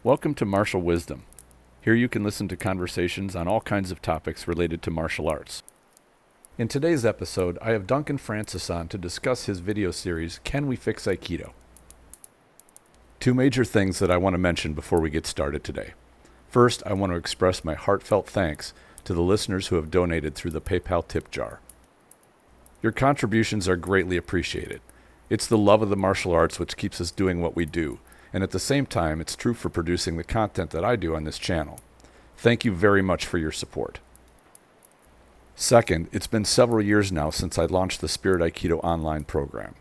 Welcome to Martial Wisdom. Here you can listen to conversations on all kinds of topics related to martial arts. In today's episode, I have Dunken Francis on to discuss his video series, Can We Fix Aikido? Two major things that I want to mention before we get started today. First, I want to express my heartfelt thanks to the listeners who have donated through the PayPal tip jar. Your contributions are greatly appreciated. It's the love of the martial arts which keeps us doing what we do, and at the same time, it's true for producing the content that I do on this channel. Thank you very much for your support. Second, it's been several years now since I launched the Spirit Aikido online program.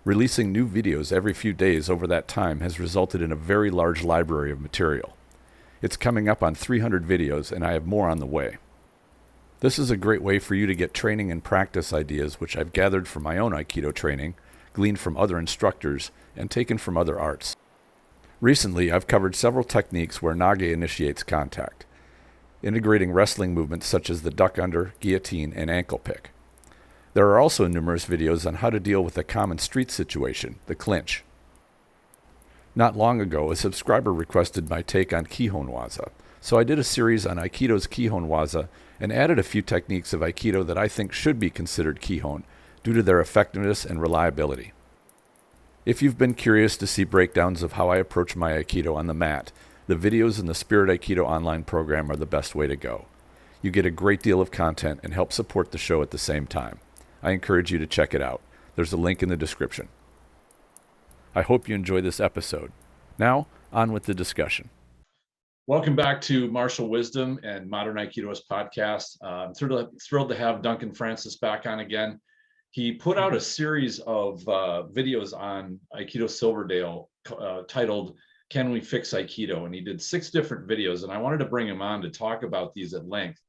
Releasing new videos every few days over that time has resulted in a very large library of material. It's coming up on 300 videos, and I have more on the way. This is a great way for you to get training and practice ideas which I've gathered from my own Aikido training, gleaned from other instructors, and taken from other arts. Recently, I've covered several techniques where Nage initiates contact, integrating wrestling movements such as the duck under, guillotine, and ankle pick. There are also numerous videos on how to deal with a common street situation, the clinch. Not long ago, a subscriber requested my take on Kihon Waza, so I did a series on Aikido's Kihon Waza and added a few techniques of Aikido that I think should be considered Kihon due to their effectiveness and reliability. If you've been curious to see breakdowns of how I approach my Aikido on the mat, the videos in the Spirit Aikido online program are the best way to go. You get a great deal of content and help support the show at the same time. I encourage you to check it out. There's a link in the description. I hope you enjoy this episode. Now, on with the discussion. Welcome back to Martial Wisdom and Modern Aikido's podcast. I'm thrilled to have Dunken Francis back on again. He put out a series of videos on Aikido Silverdale titled, Can We Fix Aikido? And he did 6 different videos, and I wanted to bring him on to talk about these at length.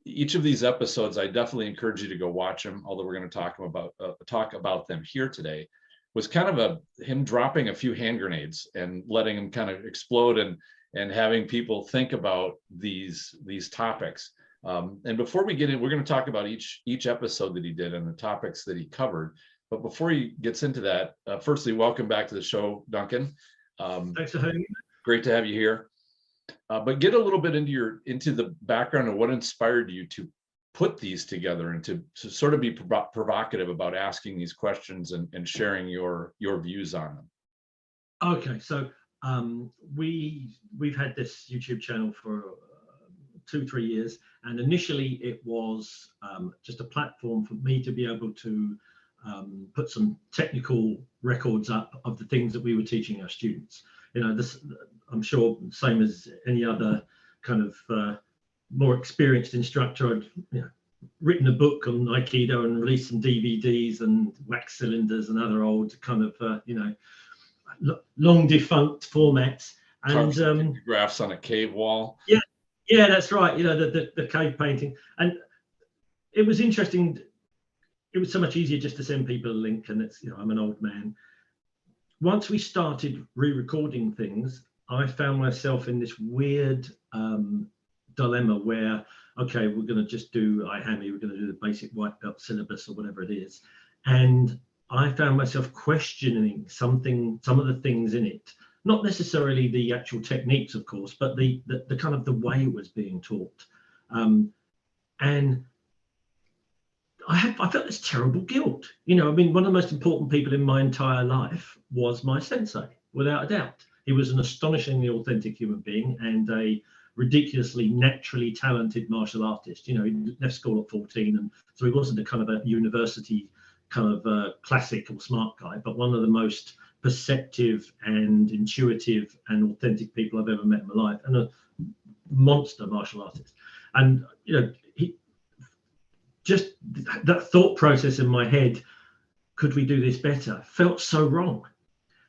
Each of these episodes, I definitely encourage you to go watch them, although we're going to talk about them here today, was kind of him dropping a few hand grenades and letting them kind of explode and having people think about these topics. And before we get in, we're going to talk about each episode that he did and the topics that he covered. But before he gets into that, firstly, welcome back to the show, Dunken. Thanks for having me. Great to have you here. But get a little bit into the background of what inspired you to put these together and to sort of be provocative about asking these questions and sharing your views on them. Okay, so we've had this YouTube channel for 2-3 years, and initially it was just a platform for me to be able to put some technical records up of the things that we were teaching our students. You know, this, I'm sure, same as any other kind of more experienced instructor, I'd written a book on Aikido and released some DVDs and wax cylinders and other old kind of long defunct formats, and photographs on a cave wall. Yeah, that's right. You know, the cave painting, and it was interesting. It was so much easier just to send people a link, and it's, I'm an old man. Once we started re-recording things, I found myself in this weird dilemma where, okay, we're going to just do Atemi, we're going to do the basic white belt syllabus or whatever it is, and I found myself questioning some of the things in it. Not necessarily the actual techniques, of course, but the kind of the way it was being taught. And I felt this terrible guilt. One of the most important people in my entire life was my sensei, without a doubt. He was an astonishingly authentic human being and a ridiculously naturally talented martial artist. He left school at 14, and so he wasn't a kind of a university kind of classic or smart guy, but one of the most perceptive and intuitive and authentic people I've ever met in my life, and a monster martial artist. And he just, that thought process in my head, could we do this better, felt so wrong.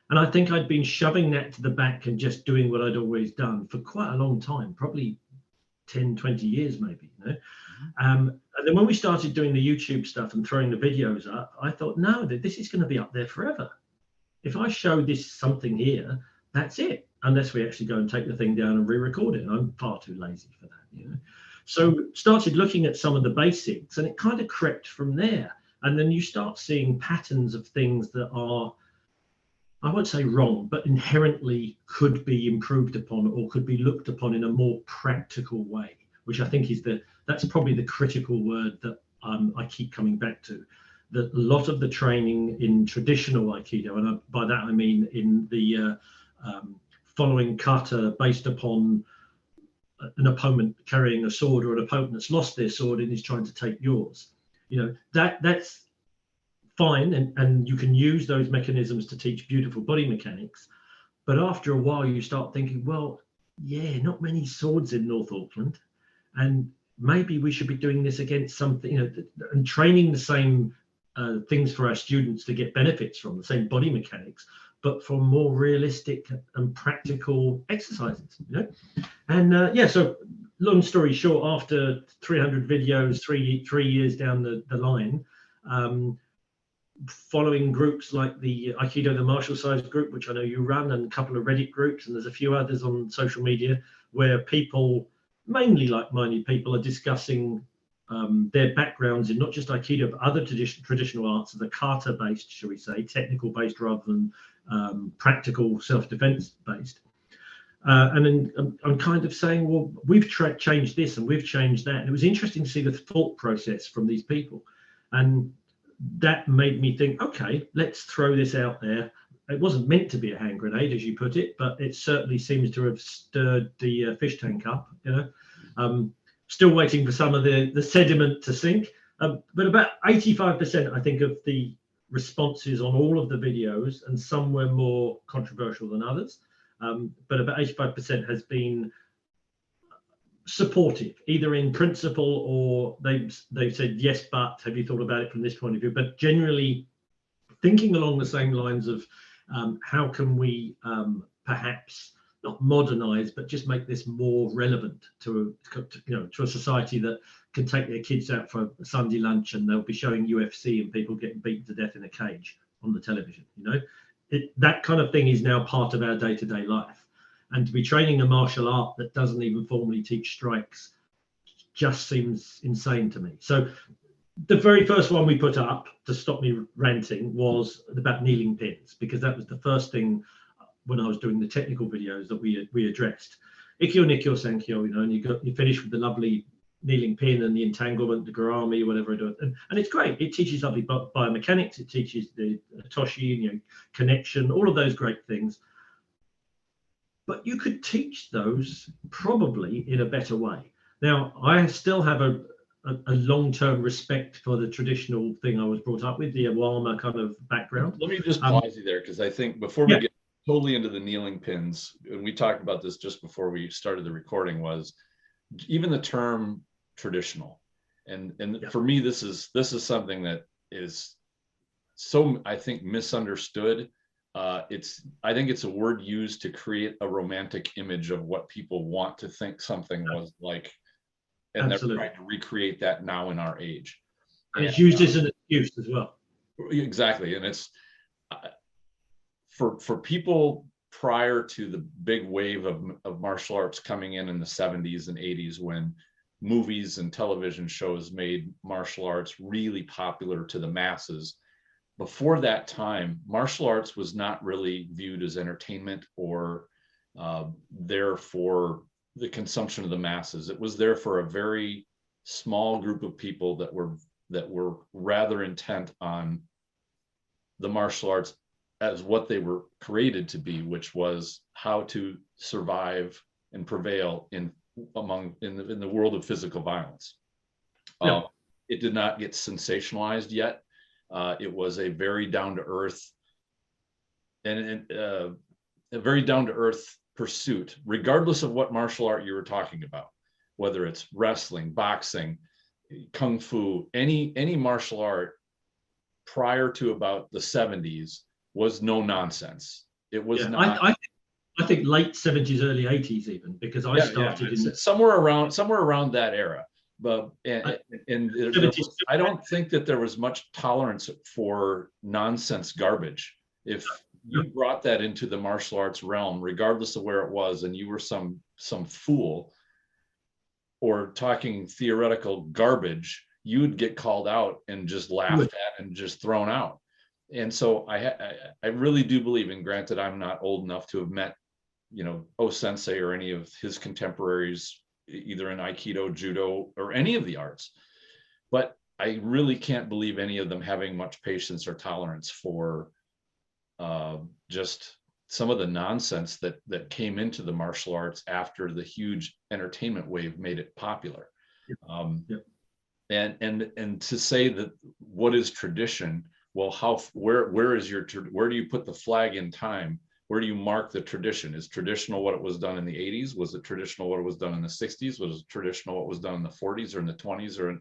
And I think I'd been shoving that to the back and just doing what I'd always done for quite a long time, probably 10-20 years maybe. And then when we started doing the YouTube stuff and throwing the videos up, I thought, no, this is going to be up there forever. If I show this something here, that's it, unless we actually go and take the thing down and re-record it. And I'm far too lazy for that, So started looking at some of the basics, and it kind of crept from there. And then you start seeing patterns of things that are I won't say wrong, but inherently could be improved upon or could be looked upon in a more practical way, which I think is that's probably the critical word that I keep coming back to. That a lot of the training in traditional Aikido, and by that I mean in the following kata based upon an opponent carrying a sword, or an opponent that's lost their sword and is trying to take yours. That's fine, and you can use those mechanisms to teach beautiful body mechanics. But after a while, you start thinking, well, yeah, not many swords in North Auckland, and maybe we should be doing this against something, and training the same things for our students to get benefits from the same body mechanics, but for more realistic and practical exercises. And so long story short, after 300 videos, three years down the line, following groups like the Aikido, the martial science group, which I know you run, and a couple of Reddit groups, and there's a few others on social media where people, mainly like-minded people, are discussing their backgrounds in not just Aikido, but other traditional arts, the kata-based, shall we say, technical-based rather than practical self-defense based. And then I'm kind of saying, well, we've changed this and we've changed that. And it was interesting to see the thought process from these people. And that made me think, okay, let's throw this out there. It wasn't meant to be a hand grenade, as you put it, but it certainly seems to have stirred the fish tank up. Still waiting for some of the sediment to sink. But about 85%, I think, of the responses on all of the videos, and some were more controversial than others, but about 85% has been supportive, either in principle or they've said, yes, but have you thought about it from this point of view? But generally thinking along the same lines of how can we perhaps not modernize, but just make this more relevant to a society that can take their kids out for a Sunday lunch and they'll be showing UFC and people getting beaten to death in a cage on the television. That kind of thing is now part of our day-to-day life. And to be training a martial art that doesn't even formally teach strikes just seems insane to me. So the very first one we put up, to stop me ranting, was about kneeling pins, because that was the first thing when I was doing the technical videos that we addressed. Ikkyo, Nikkyo, Sankyo, and you finish with the lovely kneeling pin and the entanglement, the gurami, whatever I do. And it's great. It teaches lovely biomechanics. It teaches the toshi, connection, all of those great things. But you could teach those probably in a better way. Now, I still have a long-term respect for the traditional thing I was brought up with, the Awama kind of background. Let me just pause you there, because I think before we get totally into the kneeling pins, and we talked about this just before we started the recording, was even the term traditional. And for me, this is something that is so, I think, misunderstood. I think it's a word used to create a romantic image of what people want to think something was like, and Absolutely. They're trying to recreate that now in our age. And it's used as an excuse as well. Exactly, and it's for people prior to the big wave of martial arts coming in the 70s and 80s, when movies and television shows made martial arts really popular to the masses. Before that time, martial arts was not really viewed as entertainment or there for the consumption of the masses. It was there for a very small group of people that were rather intent on the martial arts as what they were created to be, which was how to survive and prevail in the world of physical violence. Yeah. It did not get sensationalized yet. It was a very down-to-earth a very down-to-earth pursuit, regardless of what martial art you were talking about, whether it's wrestling, boxing, kung fu, any martial art prior to about the 70s was no nonsense. It was not. I think late 70s, early 80s even, because I started in somewhere around that era. But I don't think that there was much tolerance for nonsense garbage. If you brought that into the martial arts realm, regardless of where it was, and you were some fool or talking theoretical garbage, you would get called out and just laughed at and just thrown out. and so I really do believe, and granted, I'm not old enough to have met, Sensei or any of his contemporaries, either in Aikido, Judo, or any of the arts, but I really can't believe any of them having much patience or tolerance for just some of the nonsense that came into the martial arts after the huge entertainment wave made it popular. Yep. And to say that what is tradition, well, where do you put the flag in time? Where do you mark the tradition? Is traditional what it was done in the 80s? Was it traditional what it was done in the 60s? Was it traditional what was done in the 40s or in the 20s or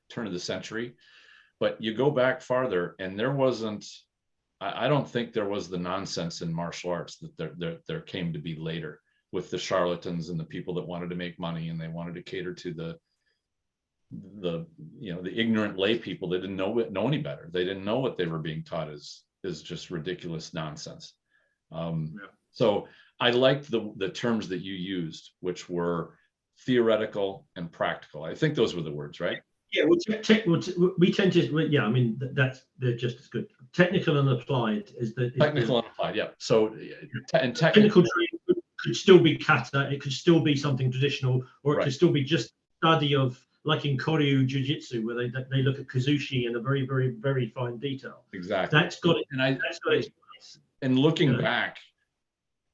turn of the century? But you go back farther, and there wasn't. I don't think there was the nonsense in martial arts that there came to be later, with the charlatans and the people that wanted to make money and they wanted to cater to the ignorant lay people. They didn't know any better. They didn't know what they were being taught is just ridiculous nonsense. So I liked the terms that you used, which were theoretical and practical. I think those were the words, right? Yeah, we tend to, yeah, I mean, they're just as good. Technical and applied is the technical and applied, yeah. So and technical training could still be kata, it could still be something traditional, or it could still be just study of, like in Koryu Jiu-Jitsu, where they look at kazushi in a very, very, very fine detail. Exactly. That's got it. That's got it. And looking back,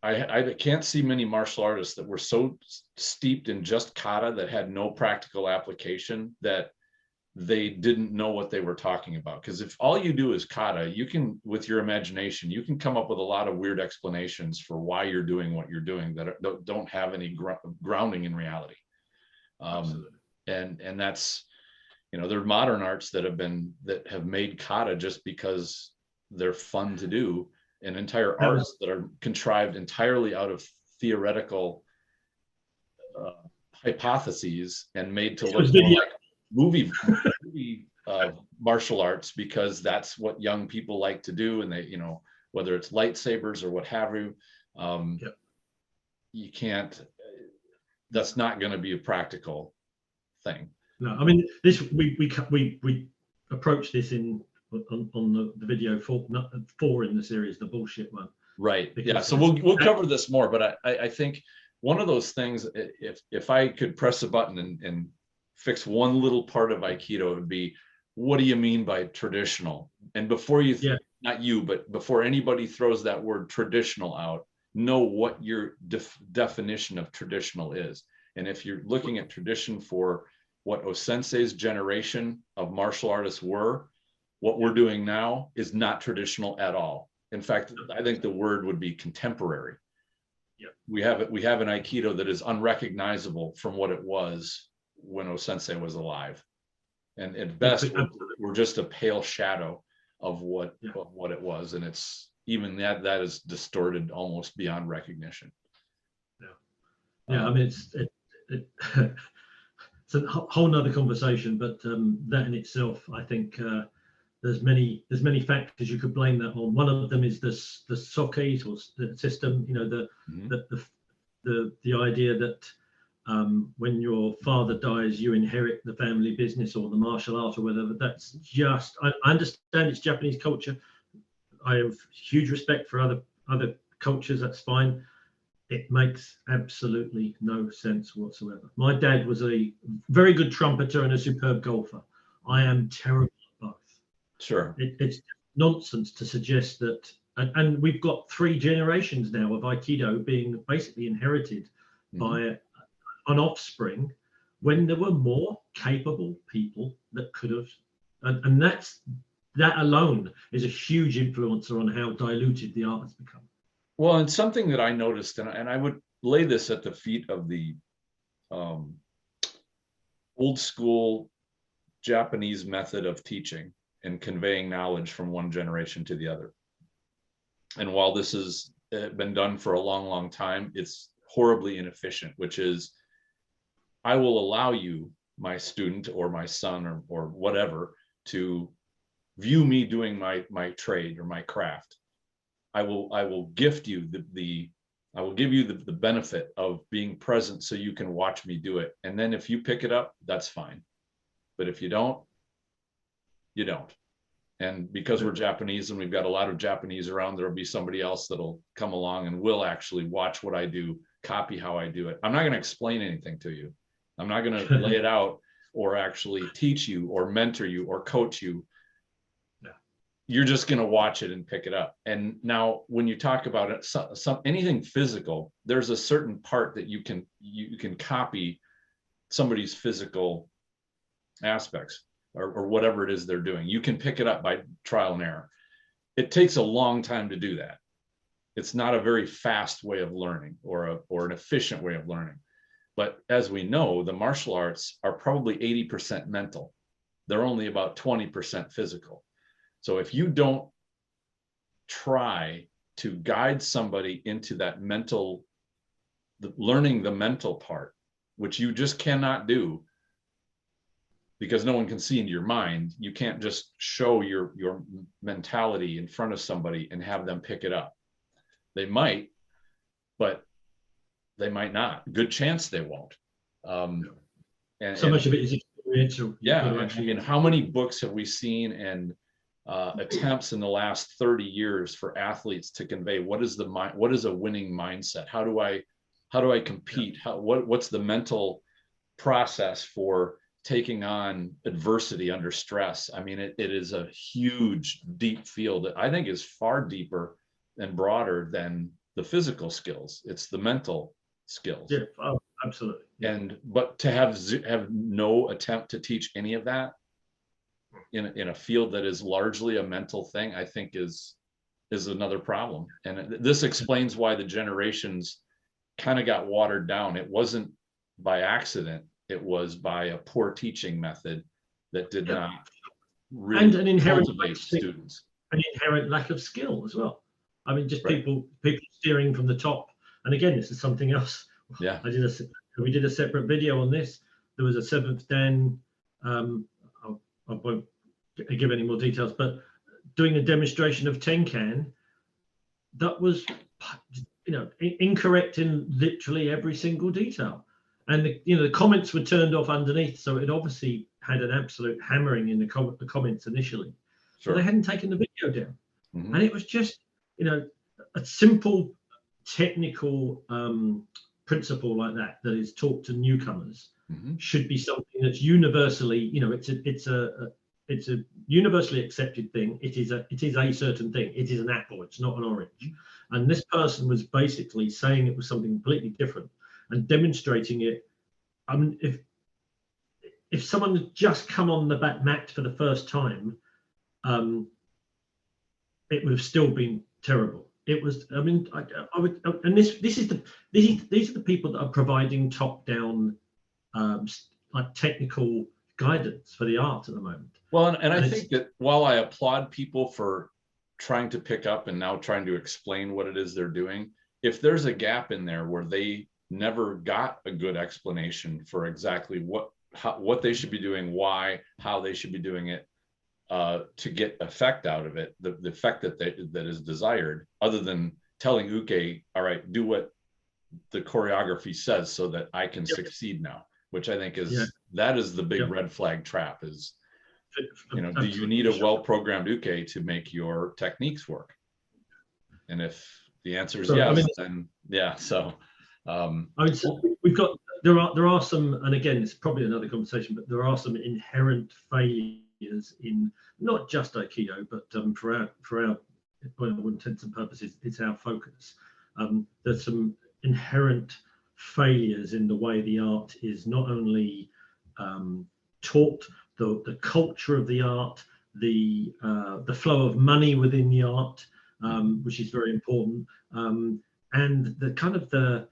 I can't see many martial artists that were so steeped in just kata that had no practical application that they didn't know what they were talking about. Because if all you do is kata, you can, with your imagination, you can come up with a lot of weird explanations for why you're doing what you're doing that don't have any grounding in reality. And that's, there are modern arts that have made kata just because they're fun to do, and entire arts that are contrived entirely out of theoretical hypotheses and made to look more like movie martial arts, because that's what young people like to do. And they, whether it's lightsabers or what have you, you can't, that's not going to be a practical thing. No, I mean, this we approach this on the video four in the series, the bullshit one. Right. Yeah. So we'll cover this more, but I think one of those things, if I could press a button and fix one little part of Aikido, it would be, what do you mean by traditional? And before you, not you, but before anybody throws that word traditional out, know what your definition of traditional is. And if you're looking at tradition for what Sensei's generation of martial artists were, what we're doing now is not traditional at all. In fact, I think the word would be contemporary. Yeah. We have an Aikido that is unrecognizable from what it was when Sensei was alive. And at best, we're just a pale shadow of what it was. And it's even that is distorted almost beyond recognition. I mean, it's a whole nother conversation, but that in itself, I think there's many factors you could blame that on. One of them is the sockets or the system, the idea that when your father dies, you inherit the family business or the martial art or whatever. That's just, I understand it's Japanese culture. I have huge respect for other cultures. That's fine. It makes absolutely no sense whatsoever. My dad was a very good trumpeter and a superb golfer. I am terrible at both. Sure. It's nonsense to suggest that, and we've got 3 generations now of Aikido being basically inherited by an offspring, when there were more capable people that could have, and that alone is a huge influencer on how diluted the art has become. Well, and something that I noticed, and I would lay this at the feet of the old school Japanese method of teaching and conveying knowledge from one generation to the other. And while this has been done for a long, long time, it's horribly inefficient, which is, I will allow you, my student or my son or whatever, to view me doing my trade or my craft. I will gift you I will give you the benefit of being present so you can watch me do it. And then if you pick it up, that's fine. But if you don't, you don't. And because we're Japanese and we've got a lot of Japanese around, there'll be somebody else that'll come along and will actually watch what I do, copy how I do it. I'm not going to explain anything to you. I'm not going to lay it out or actually teach you or mentor you or coach you. You're just going to watch it and pick it up. And now when you talk about it, anything physical, there's a certain part that you can copy somebody's physical aspects or whatever it is they're doing. You can pick it up by trial and error. It takes a long time to do that. It's not a very fast way of learning or an efficient way of learning. But as we know, the martial arts are probably 80% mental. They're only about 20% physical. So if you don't try to guide somebody into that learning the mental part, which you just cannot do because no one can see into your mind, you can't just show your mentality in front of somebody and have them pick it up. They might, but they might not. Good chance they won't. Much of it is experiential. Yeah, and how many books have we seen and attempts in the last 30 years for athletes to convey what is a winning mindset? How do I compete? What's the mental process for taking on adversity under stress? I mean, it is a huge, deep field that I think is far deeper and broader than the physical skills. It's the mental skills. Yeah, oh, absolutely. Yeah. But to have no attempt to teach any of that in a field that is largely a mental thing, I think is another problem. And this explains why the generations kind of got watered down. It wasn't by accident. It was by a poor teaching method that did not really and an inherent cultivate students. An inherent lack of skill as well. I mean, just Right. people steering from the top. And again, this is something else. Yeah. We did a separate video on this. There was a 7th Dan, I won't give any more details, but doing a demonstration of Tenkan that was, incorrect in literally every single detail. And the comments were turned off underneath, so it obviously had an absolute hammering in the comments initially. Sure. So they hadn't taken the video down. Mm-hmm. And it was just, a simple technical principle like that is taught to newcomers Mm-hmm. should be something that's universally, it's a universally accepted thing. It is a certain thing. It is an apple. It's not an orange. And this person was basically saying it was something completely different and demonstrating it. I mean, if someone had just come on the back mat for the first time, it would have still been terrible. It was. I mean, I would. And these are the people that are providing top-down, like technical guidance for the art at the moment. Well, and I think that while I applaud people for trying to pick up and now trying to explain what it is they're doing, if there's a gap in there where they never got a good explanation for exactly what they should be doing, why, how they should be doing it, to get effect out of it, the effect that is desired, other than telling Uke, all right, do what the choreography says so that I can succeed now, which I think that is the big red flag trap is, do you need a well-programmed Uke to make your techniques work? And if the answer is yes, then yeah. So we've got, there are some, and again, it's probably another conversation, but there are some inherent failures in not just Aikido, but for our well, all intents and purposes, it's our focus. There's some inherent failures in the way the art is not only taught, the culture of the art, the flow of money within the art, which is very important, and the kind of the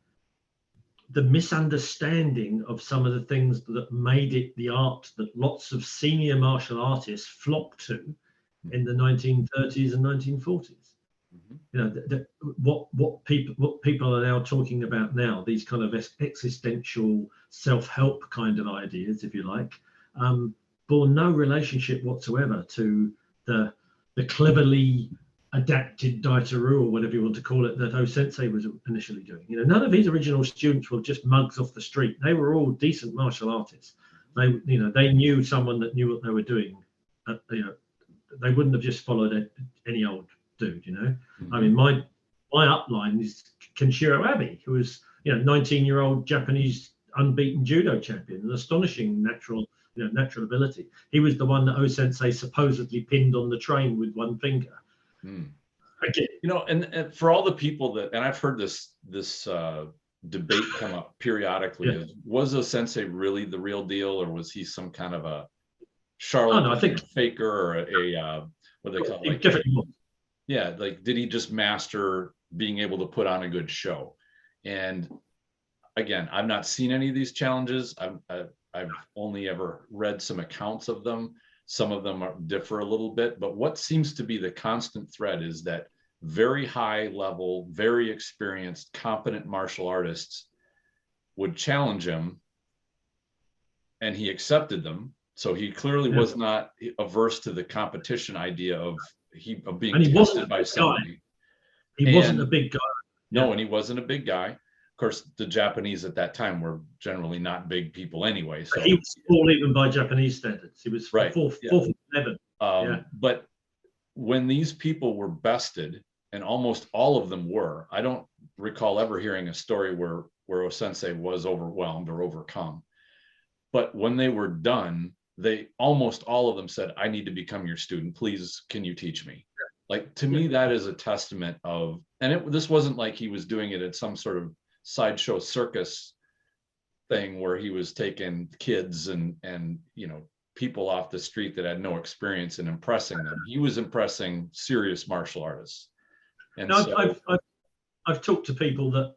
misunderstanding of some of the things that made it the art that lots of senior martial artists flocked to in the 1930s and 1940s. What people are now talking about now, these kind of existential self-help kind of ideas, if you like, bore no relationship whatsoever to the cleverly adapted Daitaru, or whatever you want to call it, that Sensei was initially doing. None of his original students were just mugs off the street. They were all decent martial artists. They knew someone that knew what they were doing, they wouldn't have just followed any old dude, you know. Mhm. I mean, my upline is Kenshiro Abe, who was, 19-year-old Japanese unbeaten judo champion, an astonishing natural ability. He was the one that Sensei supposedly pinned on the train with one finger. Mm. Again, And for all the people that, and I've heard this debate come up periodically, Yeah. was Sensei really the real deal, or was he some kind of a charlatan, I think faker, or a what do they call it? Like, definitely was. yeah, like, did he just master being able to put on a good show? And again, I've not seen any of these challenges. I've only ever read some accounts of them. Some of them differ a little bit, but what seems to be the constant thread is that very high level, very experienced, competent martial artists would challenge him, and he accepted them. So he clearly was not averse to the competition idea of being tested by somebody. He wasn't a big guy. No, and he wasn't a big guy. Of course, the Japanese at that time were generally not big people anyway. So he was small even by Japanese standards. He was right, 4'11". But when these people were bested, and almost all of them were, I don't recall ever hearing a story where Sensei was overwhelmed or overcome. But when they were done, they almost all of them said, "I need to become your student. Please, can you teach me?" Like, to me, that is a testament of, and this wasn't like he was doing it at some sort of sideshow circus thing where he was taking kids and people off the street that had no experience and impressing them. He was impressing serious martial artists. And no, I've talked to people that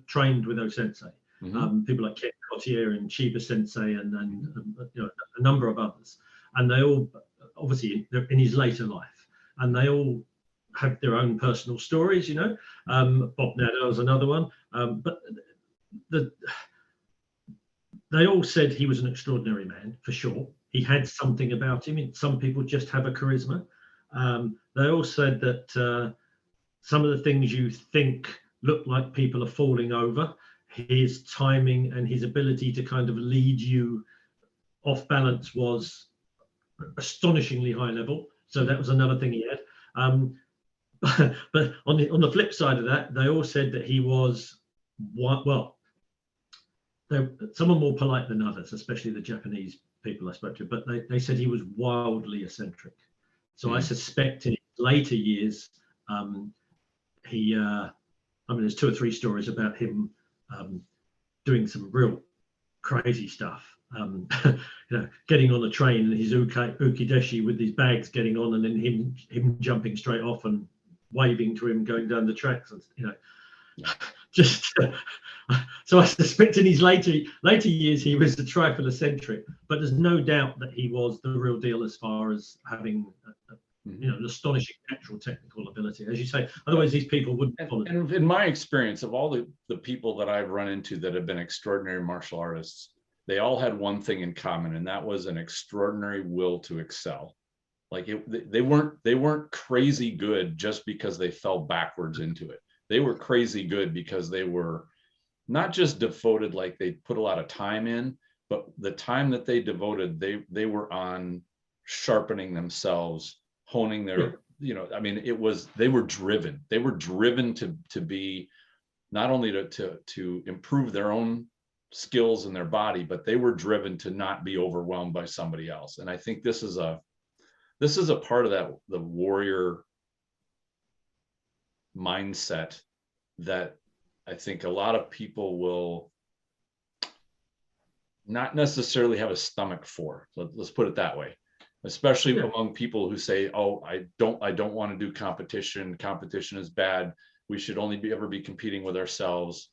trained with Sensei, people like Ken Cottier and Chiba Sensei and a number of others, and they all obviously they're in his later life, and they all have their own personal stories. Bob Nadeau's another one, but they all said he was an extraordinary man for sure. He had something about him. Some people just have a charisma. They all said that some of the things you think look like people are falling over, his timing and his ability to kind of lead you off balance was astonishingly high level. So that was another thing he had. But on the flip side of that, they all said that he was, well, some are more polite than others, especially the Japanese people I spoke to, but they said he was wildly eccentric. So I suspect in his later years, there's 2 or 3 stories about him doing some real crazy stuff. Getting on a train and his ukideshi with these bags getting on, and then him jumping straight off and waving to him going down the tracks, and so I suspect in his later years he was a trifle eccentric, but there's no doubt that he was the real deal as far as having an astonishing natural technical ability, as you say. Otherwise, these people wouldn't follow. And in my experience, of all the people that I've run into that have been extraordinary martial artists, they all had one thing in common, and that was an extraordinary will to excel. Like, they weren't crazy good just because they fell backwards into it. They were crazy good because they were not just devoted, like they put a lot of time in, but the time that they devoted, they were on sharpening themselves, honing their, they were driven. They were driven to be not only to improve their own skills in their body, but they were driven to not be overwhelmed by somebody else. And I think this is a part of that, the warrior mindset that I think a lot of people will not necessarily have a stomach for. Let's put it that way, especially among people who say, "Oh, I don't want to do competition. Competition is bad. We should only ever be competing with ourselves,"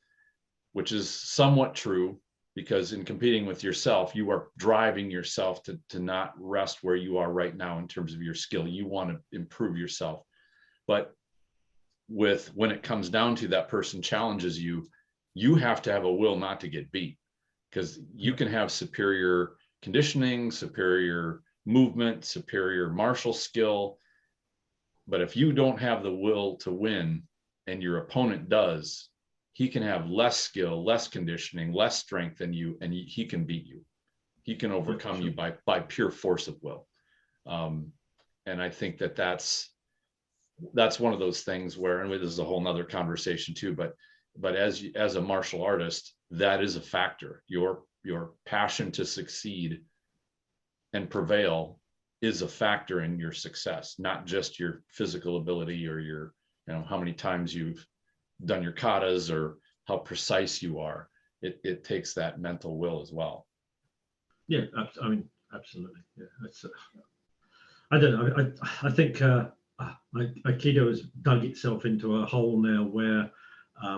which is somewhat true, because in competing with yourself, you are driving yourself to not rest where you are right now in terms of your skill. You want to improve yourself. But when it comes down to that person challenges you, you have to have a will not to get beat, because you can have superior conditioning, superior movement, superior martial skill. But if you don't have the will to win and your opponent does, he can have less skill, less conditioning, less strength than you, and he can beat you. He can overcome you by pure force of will. And I think that that's one of those things where, and this is a whole nother conversation too, but as a martial artist, that is a factor. Your passion to succeed and prevail is a factor in your success, not just your physical ability or your, how many times you've done your katas or how precise you are. It takes that mental will as well. Yeah, I mean, absolutely. Yeah, it's. I don't know. I think Aikido has dug itself into a hole now where I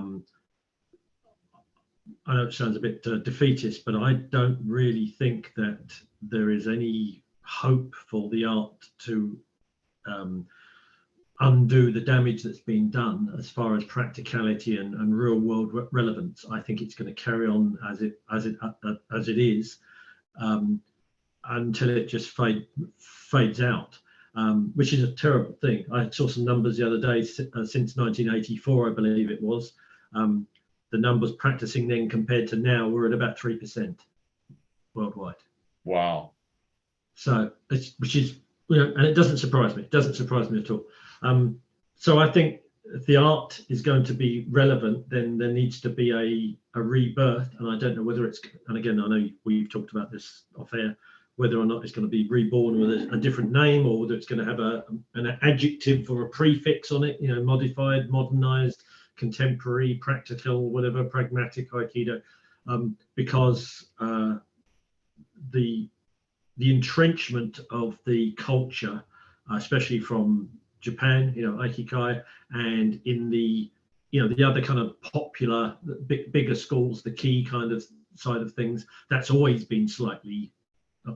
know it sounds a bit defeatist, but I don't really think that there is any hope for the art to undo the damage that's been done as far as practicality and real world relevance. I think it's going to carry on as it is until it just fades out, which is a terrible thing. I saw some numbers the other day. Since 1984, I believe it was, the numbers practicing then compared to now were at about 3% worldwide. Wow. So which is, and it doesn't surprise me. It doesn't surprise me at all. So I think if the art is going to be relevant, then there needs to be a rebirth. And I don't know whether it's, and again, I know we've talked about this off air, whether or not it's going to be reborn with a different name, or whether it's going to have an adjective or a prefix on it, modified, modernized, contemporary, practical, whatever, pragmatic Aikido, because the entrenchment of the culture, especially from Japan, Aikikai, and in the other kind of popular, bigger schools, the key kind of side of things, that's always been slightly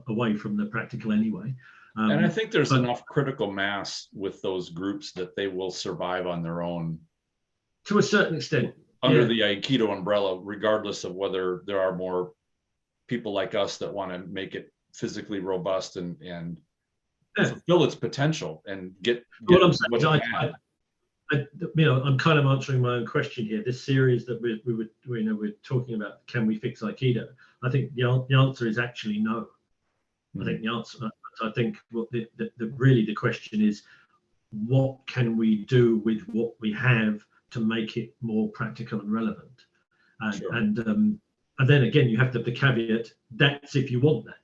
away from the practical anyway. And I think there's enough critical mass with those groups that they will survive on their own. To a certain extent. Under the Aikido umbrella, regardless of whether there are more people like us that want to make it physically robust and fulfill its potential and get what I'm saying is I'm kind of answering my own question here. This series that we're talking about, can we fix Aikido? I think the answer is actually no. I think the answer. I think what the question is, what can we do with what we have to make it more practical and relevant? And then again, you have to have the caveat, that's if you want that.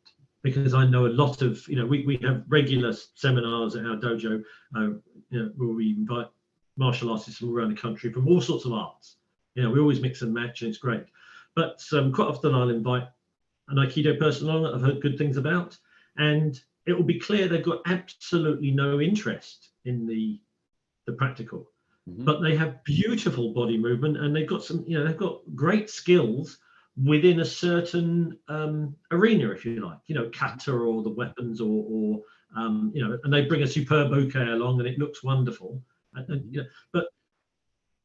Because I know a lot of, we have regular seminars at our dojo, where we invite martial artists from around the country from all sorts of arts. We always mix and match, and it's great. But quite often I'll invite an Aikido person on that I've heard good things about, and it will be clear they've got absolutely no interest in the practical, but they have beautiful body movement, and they've got they've got great skills within a certain arena, if you like, kata or the weapons, or and they bring a superb bouquet along, and it looks wonderful. But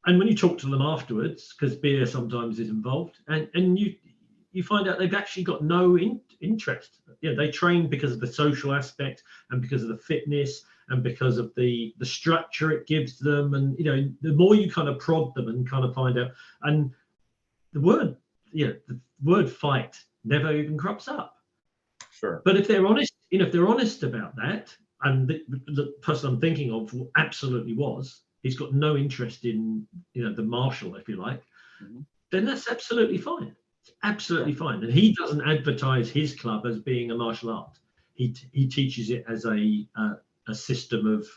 when you talk to them afterwards, because beer sometimes is involved, and you find out they've actually got no interest. They train because of the social aspect, and because of the fitness, and because of the structure it gives them, and the more you kind of prod them and kind of find out, and the word fight never even crops up. Sure. But if they're honest, if they're honest about that, and the person I'm thinking of absolutely was, he's got no interest in the martial, if you like, then that's absolutely fine. It's absolutely fine. And he doesn't advertise his club as being a martial art. He teaches it as a system of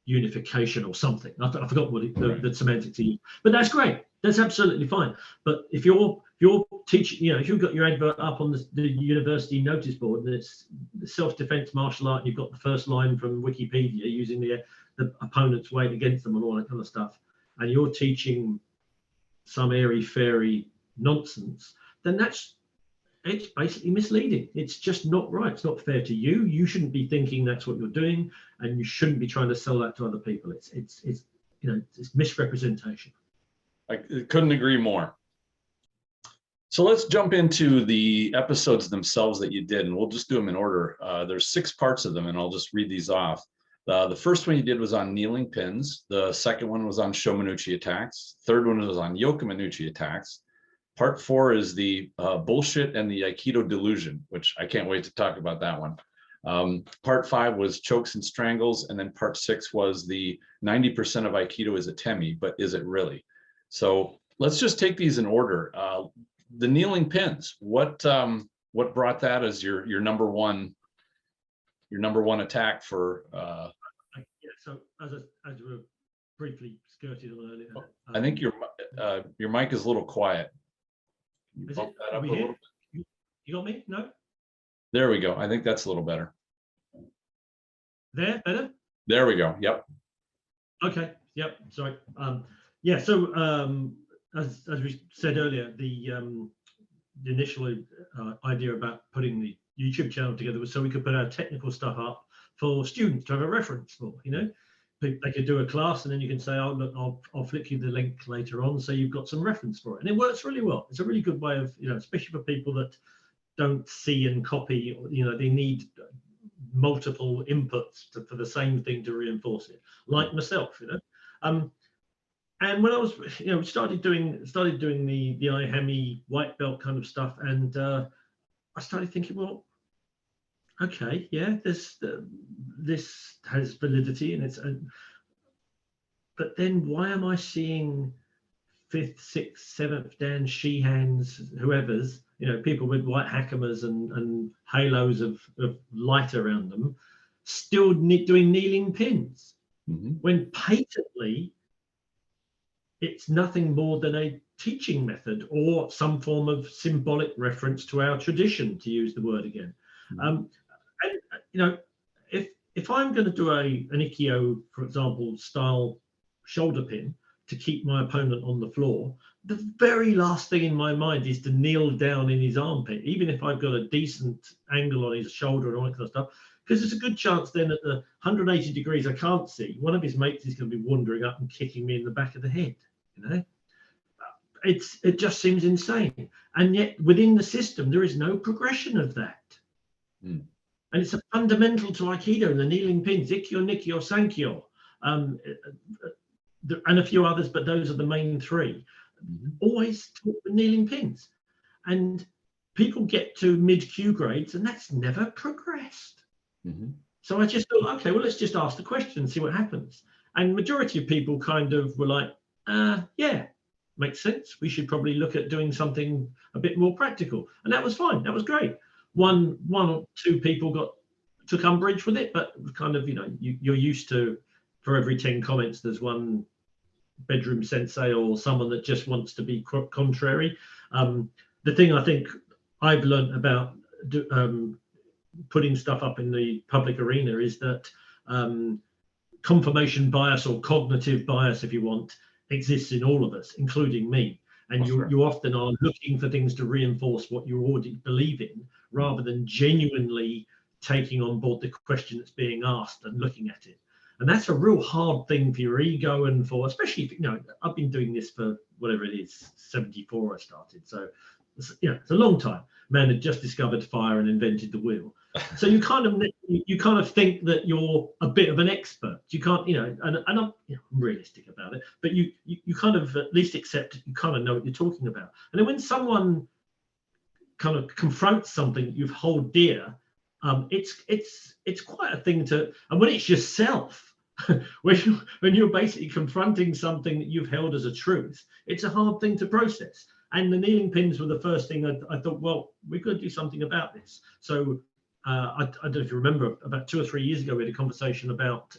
unification or something. I forgot what the semantics he used, but that's great. That's absolutely fine. But if you're teaching, if you've got your advert up on the university notice board and it's self-defense martial art, and you've got the first line from Wikipedia using the opponent's weight against them and all that kind of stuff, and you're teaching some airy-fairy nonsense, then it's basically misleading. It's just not right. It's not fair to you. You shouldn't be thinking that's what you're doing, and you shouldn't be trying to sell that to other people. It's misrepresentation. I couldn't agree more. So let's jump into the episodes themselves that you did, and we'll just do them in order. There's 6 parts of them, and I'll just read these off. The first one you did was on kneeling pins. The second one was on Shomenuchi attacks. Third one was on Yokomenuchi attacks. Part 4 is the bullshit and the Aikido delusion, which I can't wait to talk about that one. Part 5 was chokes and strangles, and then part 6 was the 90% of Aikido is Atemi, but is it really? So let's just take these in order. The kneeling pins. What brought that as your number one attack for? Yeah. So as we were briefly skirted on earlier, I think your mic is a little quiet. Is Bump it? that up Are we a here? little bit. You got me? No. There we go. I think that's a little better. There, better. There we go. Yep. Okay. Yep. Sorry. Yeah. So as we said earlier, the initial idea about putting the YouTube channel together was so we could put our technical stuff up for students to have a reference for. You know, they could do a class, and then you can say, "Oh, look, I'll flick you the link later on, so you've got some reference for it." And it works really well. It's a really good way of, you know, especially for people that don't see and copy. You know, they need multiple inputs for the same thing to reinforce it, like myself, you know. And when I was, you know, started doing the IHAMI white belt kind of stuff, and I started thinking, well, okay, yeah, this has validity, and but then why am I seeing 5th, 6th, 7th Dan Shehans, whoever's, you know, people with white hakamas and halos of light around them, still doing kneeling pins, when patently it's nothing more than a teaching method or some form of symbolic reference to our tradition, to use the word again. And you know, if I'm going to do an Ikkyo, for example, style shoulder pin to keep my opponent on the floor, the very last thing in my mind is to kneel down in his armpit, even if I've got a decent angle on his shoulder and all that kind of stuff, because there's a good chance then at the 180 degrees I can't see, one of his mates is going to be wandering up and kicking me in the back of the head. You know, it just seems insane, and yet within the system there is no progression of that. And it's a fundamental to Aikido, the kneeling pins, Ikkyo, Nikkyo, Sankyo, and a few others, but those are the main 3. Always taught with kneeling pins, and people get to mid-Q grades and that's never progressed. So I just thought, okay, well, let's just ask the question and see what happens. And majority of people kind of were like, yeah, makes sense. We should probably look at doing something a bit more practical. And that was fine. That was great. One or two people took umbrage with it, but kind of, you know, you're used to, for every 10 comments, there's one bedroom sensei or someone that just wants to be contrary. The thing I think I've learned about putting stuff up in the public arena is that confirmation bias, or cognitive bias, if you want, exists in all of us, including me. And you often are looking for things to reinforce what you already believe in, rather than genuinely taking on board the question that's being asked and looking at it. And that's a real hard thing for your ego, and for, especially if, you know, I've been doing this for whatever it is, 74 I started. So, you know, it's a long time. Man had just discovered fire and invented the wheel. So you kind of think that you're a bit of an expert. You can't, you know, and I'm, you know, I'm realistic about it, but you kind of at least accept you kind of know what you're talking about. And then when someone kind of confronts something that you hold dear, it's quite a thing to, and when it's yourself, when you're basically confronting something that you've held as a truth, it's a hard thing to process. And the kneeling pins were the first thing I thought, well, we could do something about this. So I don't know if you remember, about 2 or 3 years ago, we had a conversation about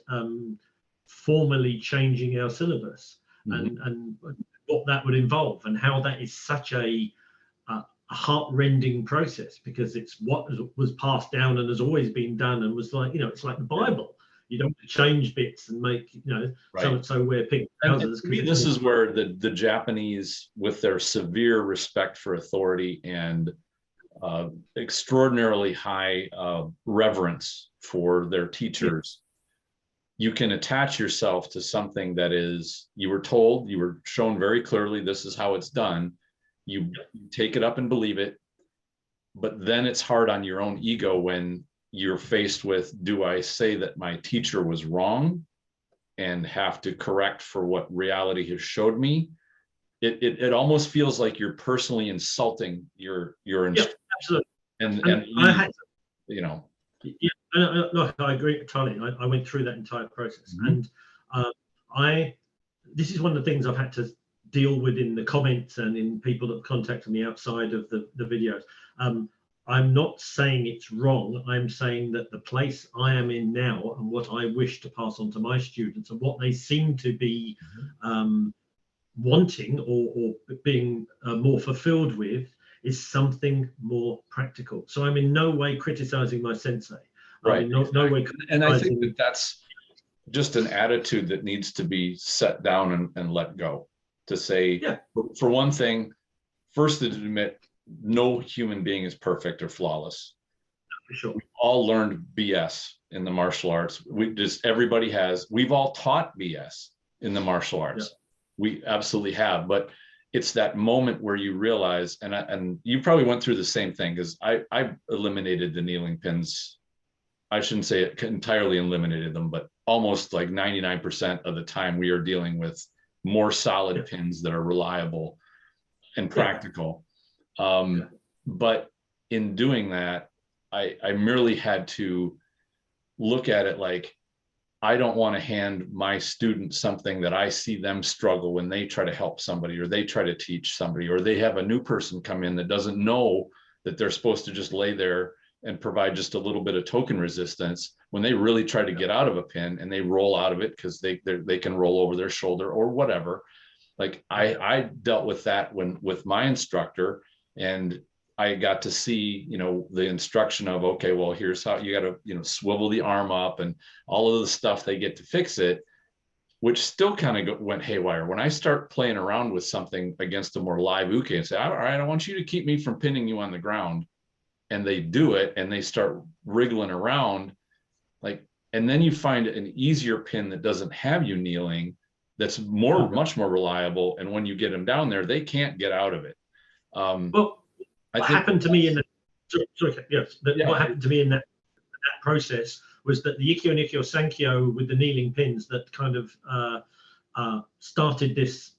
formally changing our syllabus, and what that would involve, and how that is such a heart-rending process, because it's what was passed down and has always been done, and was like, you know, it's like the Bible. You don't change bits and make, you know, so and so wear pink trousers. This is where the Japanese, with their severe respect for authority and extraordinarily high reverence for their teachers, you can attach yourself to something that is, you were told, you were shown very clearly, this is how it's done. You take it up and believe it, but then it's hard on your own ego when you're faced with, do I say that my teacher was wrong and have to correct for what reality has showed me? It almost feels like you're personally insulting your yeah, absolutely. and I had, you know. Yeah, and look, I agree entirely. I went through that entire process, and I this is one of the things I've had to deal with in the comments and in people that contacted me outside of the videos. I'm not saying it's wrong. I'm saying that the place I am in now and what I wish to pass on to my students and what they seem to be wanting or being more fulfilled with is something more practical. So I'm in no way criticizing my sensei. Right. I'm in no way and I think that that's just an attitude that needs to be set down and let go. To say, yeah, for one thing, first to admit no human being is perfect or flawless. for sure. We've all learned BS in the martial arts. We've all taught BS in the martial arts. Yeah. We absolutely have, but it's that moment where you realize, and you probably went through the same thing, because I eliminated the kneeling pins. I shouldn't say it entirely eliminated them, but almost like 99% of the time we are dealing with more solid pins that are reliable and practical. But in doing that, I merely had to look at it like, I don't want to hand my students something that I see them struggle when they try to help somebody, or they try to teach somebody, or they have a new person come in that doesn't know that they're supposed to just lay there and provide just a little bit of token resistance, when they really try to get out of a pin and they roll out of it because they can roll over their shoulder or whatever. Like I dealt with that with my instructor, and I got to see, the instruction of, okay, well, here's how you got to, swivel the arm up and all of the stuff they get to fix it, which still kind of went haywire. When I start playing around with something against a more live uke and say, all right, I want you to keep me from pinning you on the ground. And they do it and they start wriggling around, and then you find an easier pin that doesn't have you kneeling, that's much more reliable. And when you get them down there, they can't get out of it. Well, what happened to me in what happened to me in that process was that the Ikkyo Nikkyo Sankyo with the kneeling pins that kind of started this,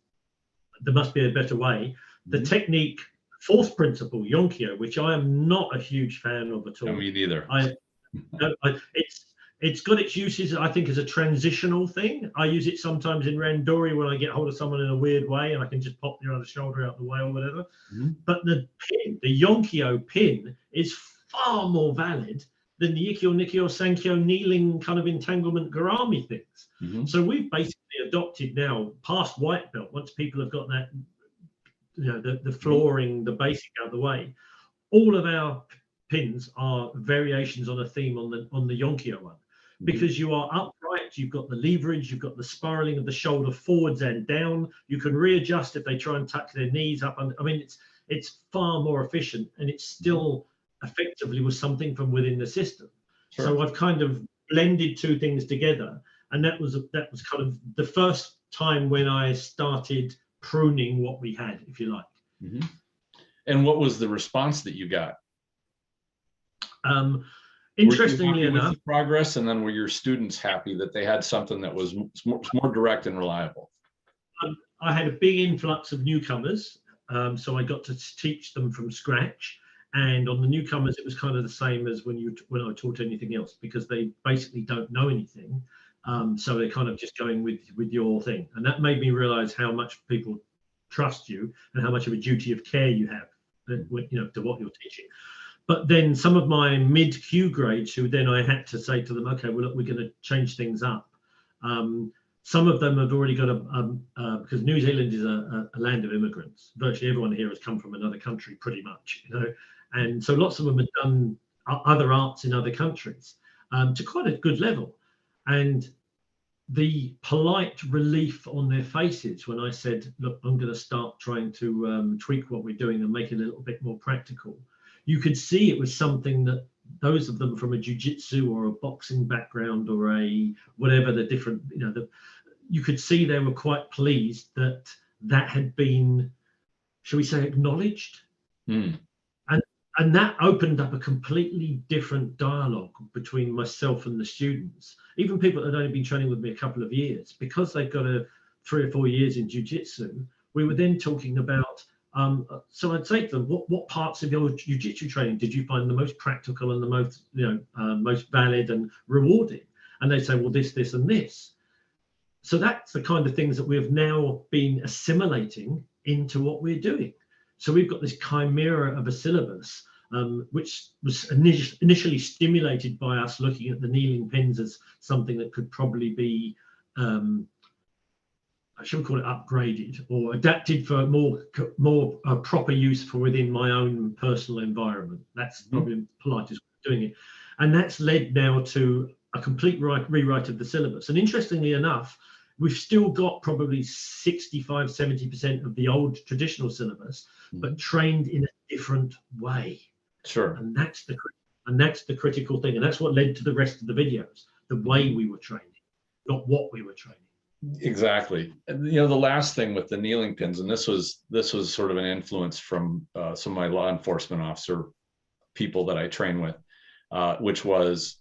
there must be a better way. The technique, fourth principle, Yonkyo, which I am not a huge fan of at all. No, me neither. It's got its uses, I think, as a transitional thing. I use it sometimes in Randori when I get hold of someone in a weird way and I can just pop their other shoulder out the way or whatever. But the pin, the Yonkyo pin, is far more valid than the Ikkyo Nikkyo Sankyo kneeling kind of entanglement garami things. So we've basically adopted now, past white belt, once people have got that, the flooring, the basic out of the way, all of our pins are variations on a theme on the Yonkyo one. Because you are upright, you've got the leverage, you've got the spiraling of the shoulder forwards and down. You can readjust if they try and tuck their knees up. I mean, it's far more efficient, and it still effectively was something from within the system. Sure. So I've kind of blended two things together, and that was kind of the first time when I started pruning what we had, if you like. And what was the response that you got? Interestingly enough, with the progress, and then were your students happy that they had something that was more direct and reliable? I had a big influx of newcomers, so I got to teach them from scratch. And on the newcomers, it was kind of the same as when I taught anything else, because they basically don't know anything, so they're kind of just going with your thing. And that made me realize how much people trust you and how much of a duty of care you have, to what you're teaching. But then some of my mid-Q grades, who then I had to say to them, okay, well, look, we're going to change things up. Some of them have already got because New Zealand is a land of immigrants. Virtually everyone here has come from another country, pretty much, and so lots of them have done other arts in other countries to quite a good level. And the polite relief on their faces when I said, look, I'm going to start trying to tweak what we're doing and make it a little bit more practical. You could see it was something that those of them from a jiu-jitsu or a boxing background or a whatever the different, you could see they were quite pleased that had been, shall we say, acknowledged. And that opened up a completely different dialogue between myself and the students, even people that had only been training with me a couple of years, because they've got 3 or 4 years in jiu-jitsu. We were then talking about So I'd say to them, what parts of your jiu-jitsu training did you find the most practical and the most, most valid and rewarding? And they'd say, well, this, and this. So that's the kind of things that we've now been assimilating into what we're doing. So we've got this chimera of a syllabus, which was initially stimulated by us looking at the kneeling pins as something that could probably be, I should call it upgraded or adapted for more proper use for within my own personal environment. That's probably the politest way of doing it. And that's led now to a complete rewrite of the syllabus. And interestingly enough, we've still got probably 65, 70% of the old traditional syllabus, but trained in a different way. Sure. And that's the critical thing. And that's what led to the rest of the videos, the way we were training, not what we were training. Exactly. And, the last thing with the kneeling pins, and this was sort of an influence from some of my law enforcement officer people that I train with, which was,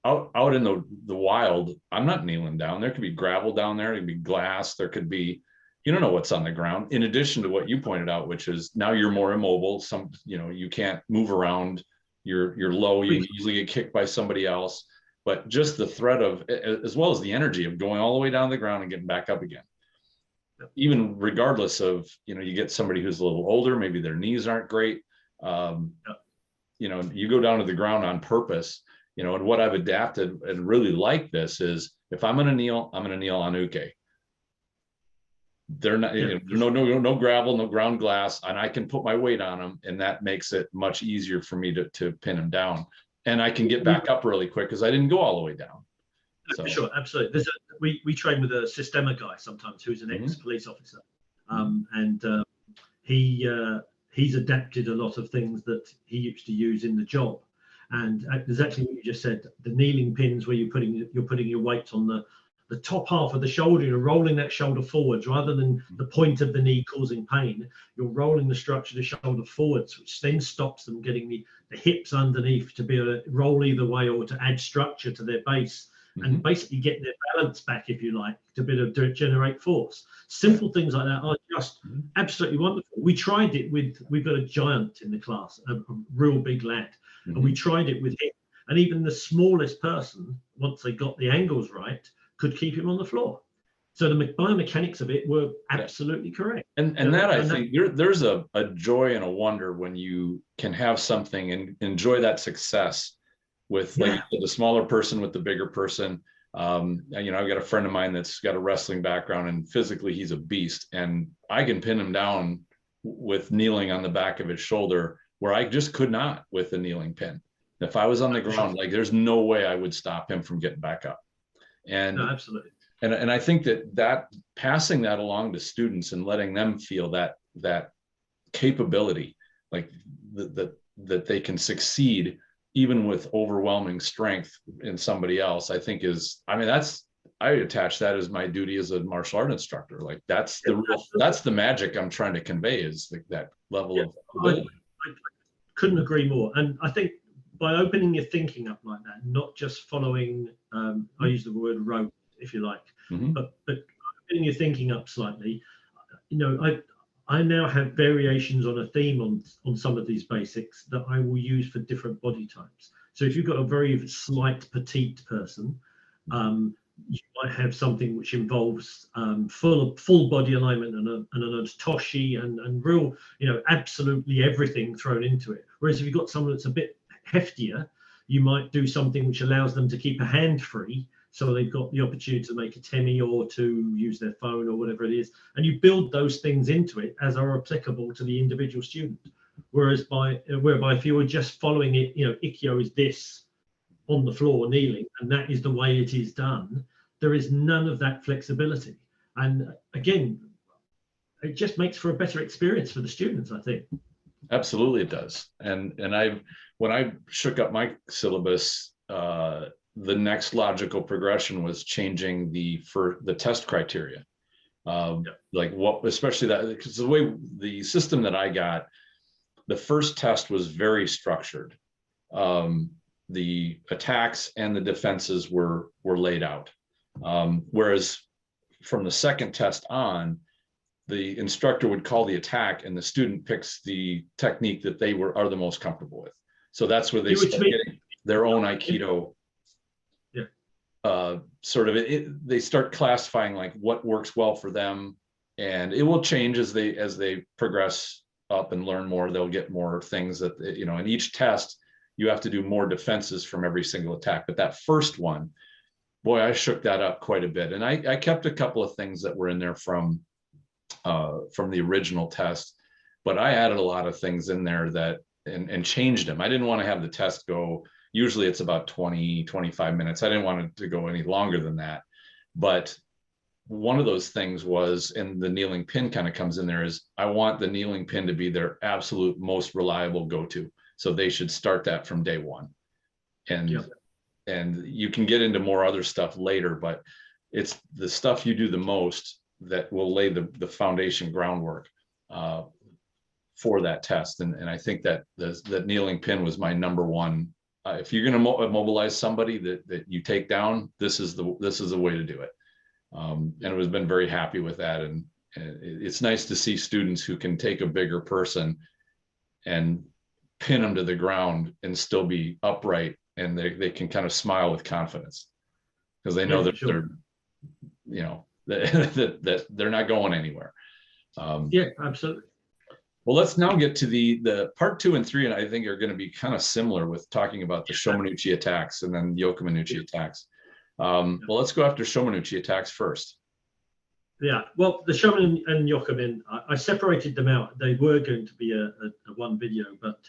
out in the wild, I'm not kneeling down. There could be gravel down there. There could be glass. There could be, you don't know what's on the ground. In addition to what you pointed out, which is now you're more immobile. You can't move around. You're low. You can easily get kicked by somebody else. But just the threat of, as well as the energy of going all the way down the ground and getting back up again. Even regardless of, you get somebody who's a little older, maybe their knees aren't great. You go down to the ground on purpose. And what I've adapted and really like this is, if I'm going to kneel, I'm going to kneel on uke. They're not, no gravel, no ground glass, and I can put my weight on them, and that makes it much easier for me to pin them down. And I can get back up really quick because I didn't go all the way down. So. For sure, absolutely. We train with a Systema guy sometimes who's an ex-police officer, and he's adapted a lot of things that he used to use in the job. And exactly what you just said, the kneeling pins where you're putting your weight on the top half of the shoulder, you're rolling that shoulder forwards rather than the point of the knee causing pain. You're rolling the structure of the shoulder forwards, which then stops them getting the hips underneath to be able to roll either way or to add structure to their base and basically get their balance back, if you like, to be able to generate force. Simple things like that are just absolutely wonderful. We tried it we've got a giant in the class, a real big lad, and we tried it with him. And even the smallest person, once they got the angles right, could keep him on the floor. So the biomechanics of it were absolutely correct. And that I think there's a joy and a wonder when you can have something and enjoy that success with the smaller person with the bigger person. I've got a friend of mine that's got a wrestling background, and physically he's a beast, and I can pin him down with kneeling on the back of his shoulder where I just could not with the kneeling pin. If I was on the ground, there's no way I would stop him from getting back up. And absolutely. And I think that passing that along to students and letting them feel that capability, like that they can succeed even with overwhelming strength in somebody else, I think I attach that as my duty as a martial art instructor. Like that's the magic I'm trying to convey, is that level of ability. I couldn't agree more. And I think by opening your thinking up like that, not just following, I use the word rote, if you like, but opening your thinking up slightly, I now have variations on a theme on some of these basics that I will use for different body types. So if you've got a very slight petite person, you might have something which involves full body alignment and an otoshi and real, absolutely everything thrown into it. Whereas if you've got someone that's a bit heftier, you might do something which allows them to keep a hand free, so they've got the opportunity to make Atemi or to use their phone or whatever it is, and you build those things into it as are applicable to the individual student. Whereby if you were just following it, Ikkyo is this on the floor kneeling, and that is the way it is done, there is none of that flexibility. And again, it just makes for a better experience for the students, I think. Absolutely it does. And when I shook up my syllabus, the next logical progression was changing the test criteria. Like especially that, because the way the system that I got, the first test was very structured. The attacks and the defenses were laid out. Whereas from the second test on, the instructor would call the attack, and the student picks the technique that they are the most comfortable with. So that's where they start getting their own Aikido. Sort of they start classifying like what works well for them, and it will change as they progress up and learn more. They'll get more things that, you know, in each test you have to do more defenses from every single attack. But that first one, boy, I shook that up quite a bit, and I kept a couple of things that were in there from the original test, but I added a lot of things in there that and changed them. I didn't want to have the test go, usually it's about 20-25 minutes. I didn't want it to go any longer than that. But one of those things was, and the kneeling pin kind of comes in there, is I want the kneeling pin to be their absolute most reliable go-to. So they should start that from day one. And and you can get into more other stuff later, but it's the stuff you do the most that will lay the foundation groundwork for that test. And I think that that kneeling pin was my number one. If you're going to mobilize somebody that you take down, this is the way to do it. And it has been very happy with that. And it's nice to see students who can take a bigger person and pin them to the ground and still be upright, and they can kind of smile with confidence because they know that they're, you know, that they're not going anywhere. Yeah, absolutely. Well, let's now get to the part 2 and 3, and I think are going to be kind of similar with talking about the Shomenuchi attacks and then Yokomenuchi attacks. Well, let's go after Shomenuchi attacks first. Yeah, well, the Shomen and Yokomen, I separated them out. They were going to be a one video, but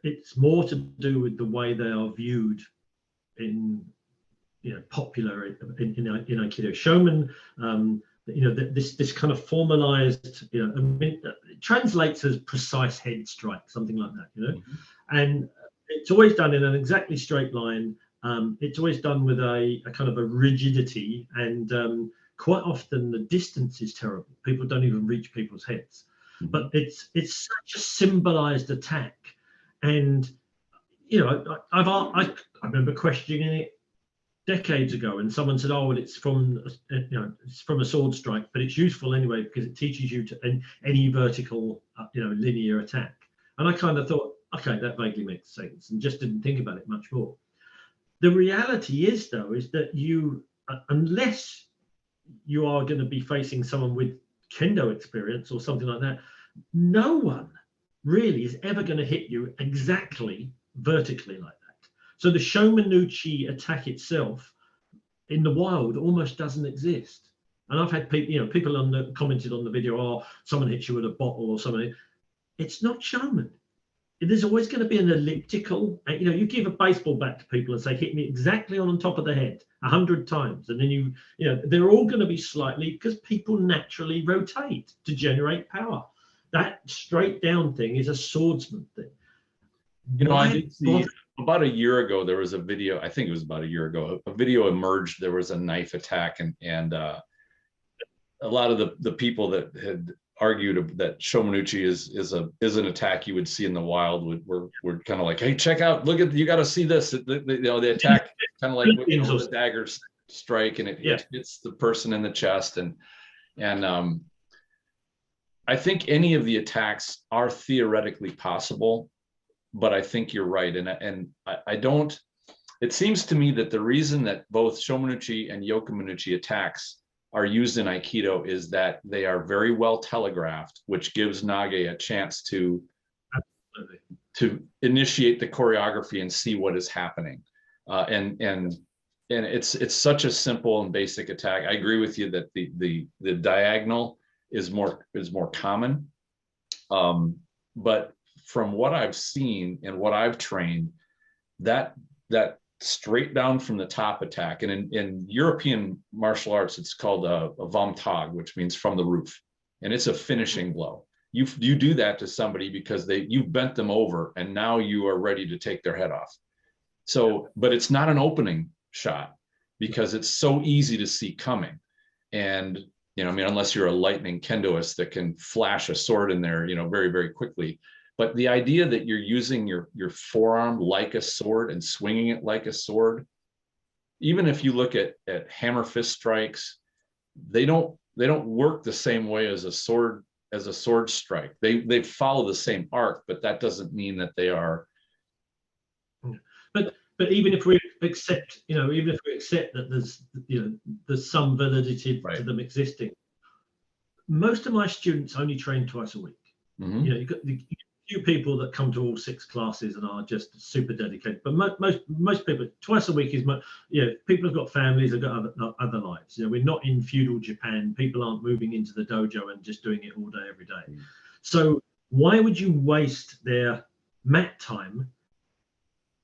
it's more to do with the way they are viewed in, you know, popular in Aikido. Shomen, you know, this kind of formalized, you know, I mean, it translates as precise head strike, something like that, you know, and it's always done in an exactly straight line. It's always done with a kind of a rigidity, and quite often the distance is terrible. People don't even reach people's heads, but it's such a symbolized attack. And, you know, I remember questioning it decades ago, and someone said, "Oh, well, it's from, you know, it's from a sword strike, but it's useful anyway because it teaches you to any vertical, you know, linear attack." And I kind of thought, okay, that vaguely makes sense, and just didn't think about it much more. The reality is, though, is that you, unless you are going to be facing someone with kendo experience or something like that, no one really is ever going to hit you exactly vertically like that. So the Shomenuchi attack itself in the wild almost doesn't exist. And I've had people, you know, people commented on the video, "Oh, someone hits you with a bottle or something." It's not Shomen. There's always going to be an elliptical, you know, you give a baseball bat to people and say, "Hit me exactly on top of the head 100 times." And then you know, they're all going to be slightly, because people naturally rotate to generate power. That straight down thing is a swordsman thing. You know, I did see about a year ago, there was a video, I think it was about a year ago, a video emerged, there was a knife attack, and a lot of the people that had argued that Shomenuchi is an attack you would see in the wild were kind of like, "Hey, check out, look at, you got to see this." You know, the attack kind of like, you know, the dagger strike, and it hits the person in the chest, and I think any of the attacks are theoretically possible, but I think you're right, and I don't. It seems to me that the reason that both Shomenuchi and Yokomenuchi attacks are used in Aikido is that they are very well telegraphed, which gives Nage a chance to initiate the choreography and see what is happening. And it's such a simple and basic attack. I agree with you that the diagonal is more common. But from what I've seen and what I've trained, that straight down from the top attack, and in European martial arts, it's called a Vomtag, which means from the roof, and it's a finishing blow. You do that to somebody because you've bent them over, and now you are ready to take their head off. So, but it's not an opening shot because it's so easy to see coming. And, you know, I mean, unless you're a lightning kendoist that can flash a sword in there, you know, very, very quickly. But the idea that you're using your forearm like a sword and swinging it like a sword, even if you look at hammer fist strikes, they don't work the same way as a sword strike. They follow the same arc, but that doesn't mean that they are. But even if we accept, even if we accept that there's some validity to them existing, most of my students only train twice a week. Mm-hmm. You've got the few people that come to all 6 classes and are just super dedicated, but most people twice a week is people have got families, have got other lives. We're not in feudal Japan. People aren't moving into the dojo and just doing it all day every day. Mm-hmm. So why would you waste their mat time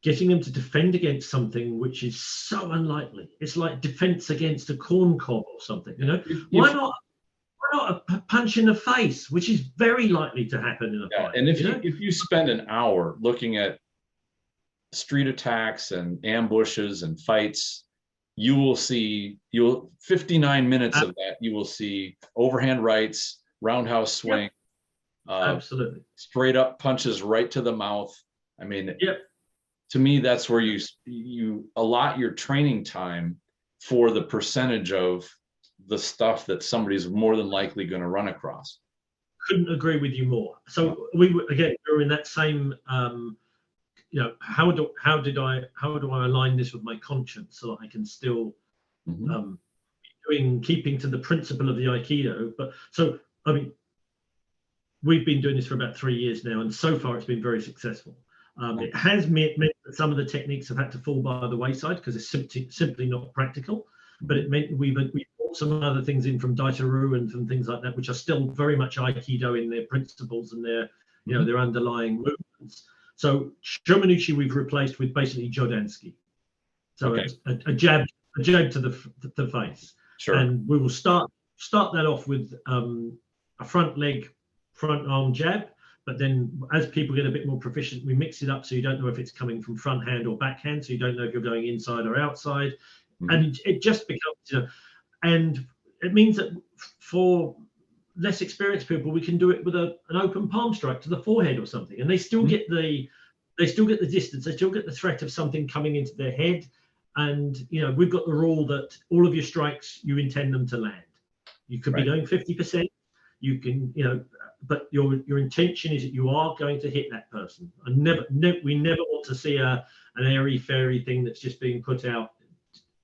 getting them to defend against something which is so unlikely? It's like defense against a corn cob or something. Why not a punch in the face, which is very likely to happen in a fight? And if you spend an hour looking at street attacks and ambushes and fights, you will see 59 minutes of that. You will see overhand rights, roundhouse swing, absolutely straight up punches right to the mouth. I mean, to me, that's where you allot your training time for the percentage of the stuff that somebody's more than likely going to run across. Couldn't agree with you more. So we were in that same how do I align this with my conscience so that I can still keeping to the principle of the Aikido. But so I mean, we've been doing this for about 3 years now, and so far it's been very successful. It has meant that some of the techniques have had to fall by the wayside because it's simply not practical. But it meant we brought some other things in from Daitaru and from things like that, which are still very much Aikido in their principles and their their underlying movements. So Shomenuchi we've replaced with basically Jodansky. So a jab to the face. Sure. And we will start that off with a front arm jab. But then as people get a bit more proficient, we mix it up so you don't know if it's coming from front hand or backhand. So you don't know if you're going inside or outside. And it just becomes, and it means that for less experienced people, we can do it with an open palm strike to the forehead or something, and they still get the distance, they still get the threat of something coming into their head. And we've got the rule that all of your strikes you intend them to land. You could be going 50%. You can, but your intention is that you are going to hit that person. And we never want to see an airy fairy thing that's just being put out.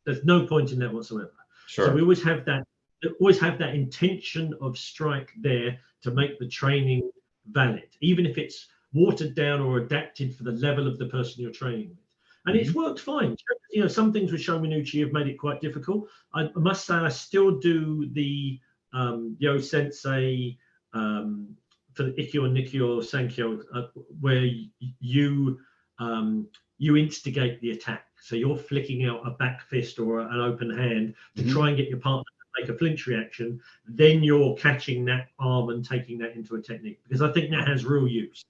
There's no point in that whatsoever. Sure. So we always have that intention of strike there to make the training valid, even if it's watered down or adapted for the level of the person you're training with. And it's worked fine. Some things with Shomenuchi have made it quite difficult. I must say I still do the Yo Sensei for the Ikkyo and Nikkyo Sankyo, where you instigate the attack. So you're flicking out a back fist or an open hand to try and get your partner to make a flinch reaction. Then you're catching that arm and taking that into a technique, because I think that has real use.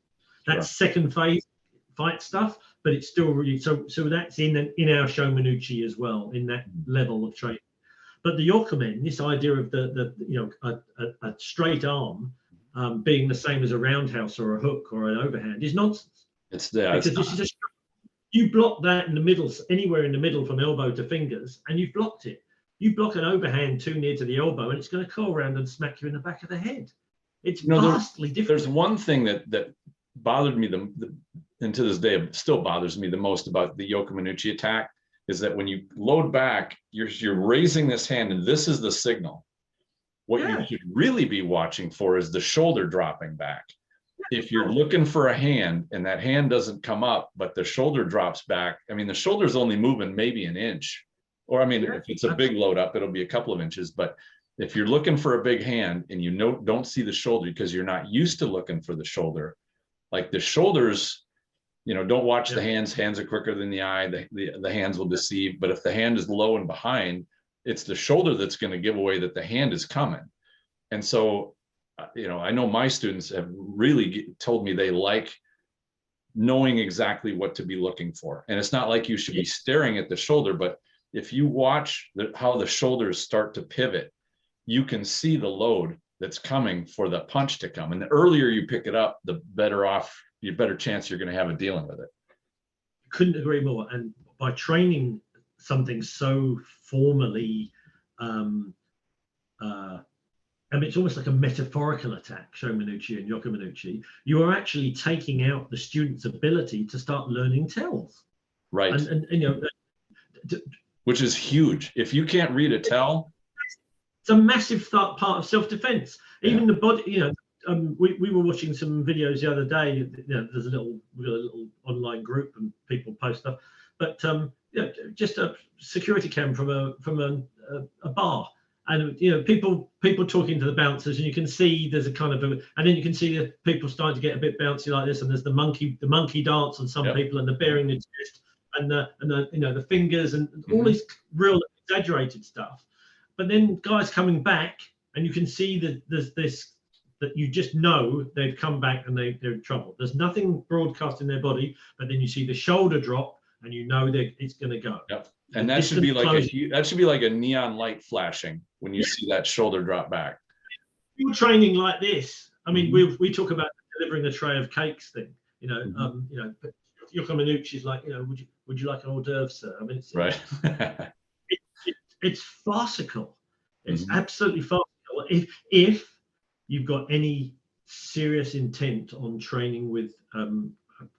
That's second phase fight stuff, but it's still really so that's in our Shomenuchi as well, in that level of training. But the Yokomen, this idea of a straight arm being the same as a roundhouse or a hook or an overhand is nonsense. It's there. Because this is just, you block that in the middle, anywhere in the middle from elbow to fingers, and you've blocked it. You block an overhand too near to the elbow, and it's going to curl around and smack you in the back of the head. It's vastly different. There's one thing that bothered me, and to this day still bothers me the most about the Yokomenuchi attack, is that when you load back, you're raising this hand, and this is the signal. What you should really be watching for is the shoulder dropping back. If you're looking for a hand and that hand doesn't come up, but the shoulder drops back, I mean, the shoulder's only moving maybe an inch. Or, I mean, if it's a big load up, it'll be a couple of inches. But if you're looking for a big hand and don't see the shoulder because you're not used to looking for the shoulder, like the shoulders, don't watch the hands. Hands are quicker than the eye. The hands will deceive. But if the hand is low and behind, it's the shoulder that's going to give away that the hand is coming. And so, I know my students have really told me they like knowing exactly what to be looking for. And it's not like you should be staring at the shoulder, but if you watch how the shoulders start to pivot, you can see the load that's coming for the punch to come. And the earlier you pick it up, the better chance you're going to have of dealing with it. Couldn't agree more. And by training something so formally, I mean, it's almost like a metaphorical attack, Shomenuchi and Yokomenuchi. You are actually taking out the student's ability to start learning tells. Right. And you know, which is huge. If you can't read a tell, it's a massive part of self-defense. Even the body, you know, we were watching some videos the other day. You know, we've got a little online group and people post stuff, but you know, just a security cam from a bar, and you know, people talking to the bouncers, and you can see there's a kind of and then you can see the people starting to get a bit bouncy like this, and there's the monkey dance on some people, and the bearing the chest, and the you know, the fingers, and all this real exaggerated stuff. But then guys coming back, and you can see that there's this, that you just know they've come back and they're in trouble. There's nothing broadcast in their body, but then you see the shoulder drop, and you know that it's going to go. Yep. And that should be like a neon light flashing when you see that shoulder drop back. You're training like this. I mean, we talk about delivering a tray of cakes thing. You know, you know, but Yokomenuchi's like, you know, would you like an hors d'oeuvre, sir? I mean, it's right. It's farcical. It's absolutely farcical. If you've got any serious intent on training with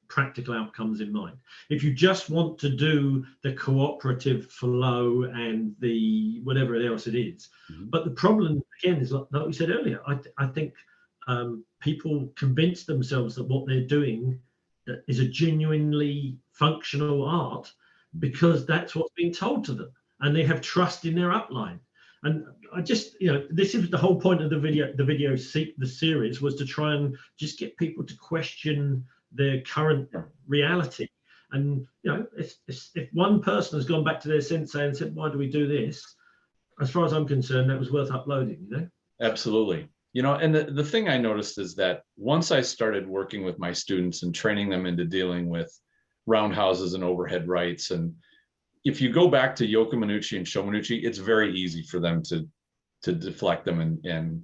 practical outcomes in mind. If you just want to do the cooperative flow and the whatever else it is, but the problem again is like we said earlier. I think people convince themselves that what they're doing is a genuinely functional art because that's what's being told to them, and they have trust in their upline. And I just, you know, this is the whole point of the series was to try and just get people to question their current reality. And you know, if one person has gone back to their sensei and said, why do we do this? As far as I'm concerned, that was worth uploading, you know? Absolutely. You know, and the thing I noticed is that once I started working with my students and training them into dealing with roundhouses and overhead rights, and if you go back to Yokomenuchi and Shomenuchi, it's very easy for them to deflect them and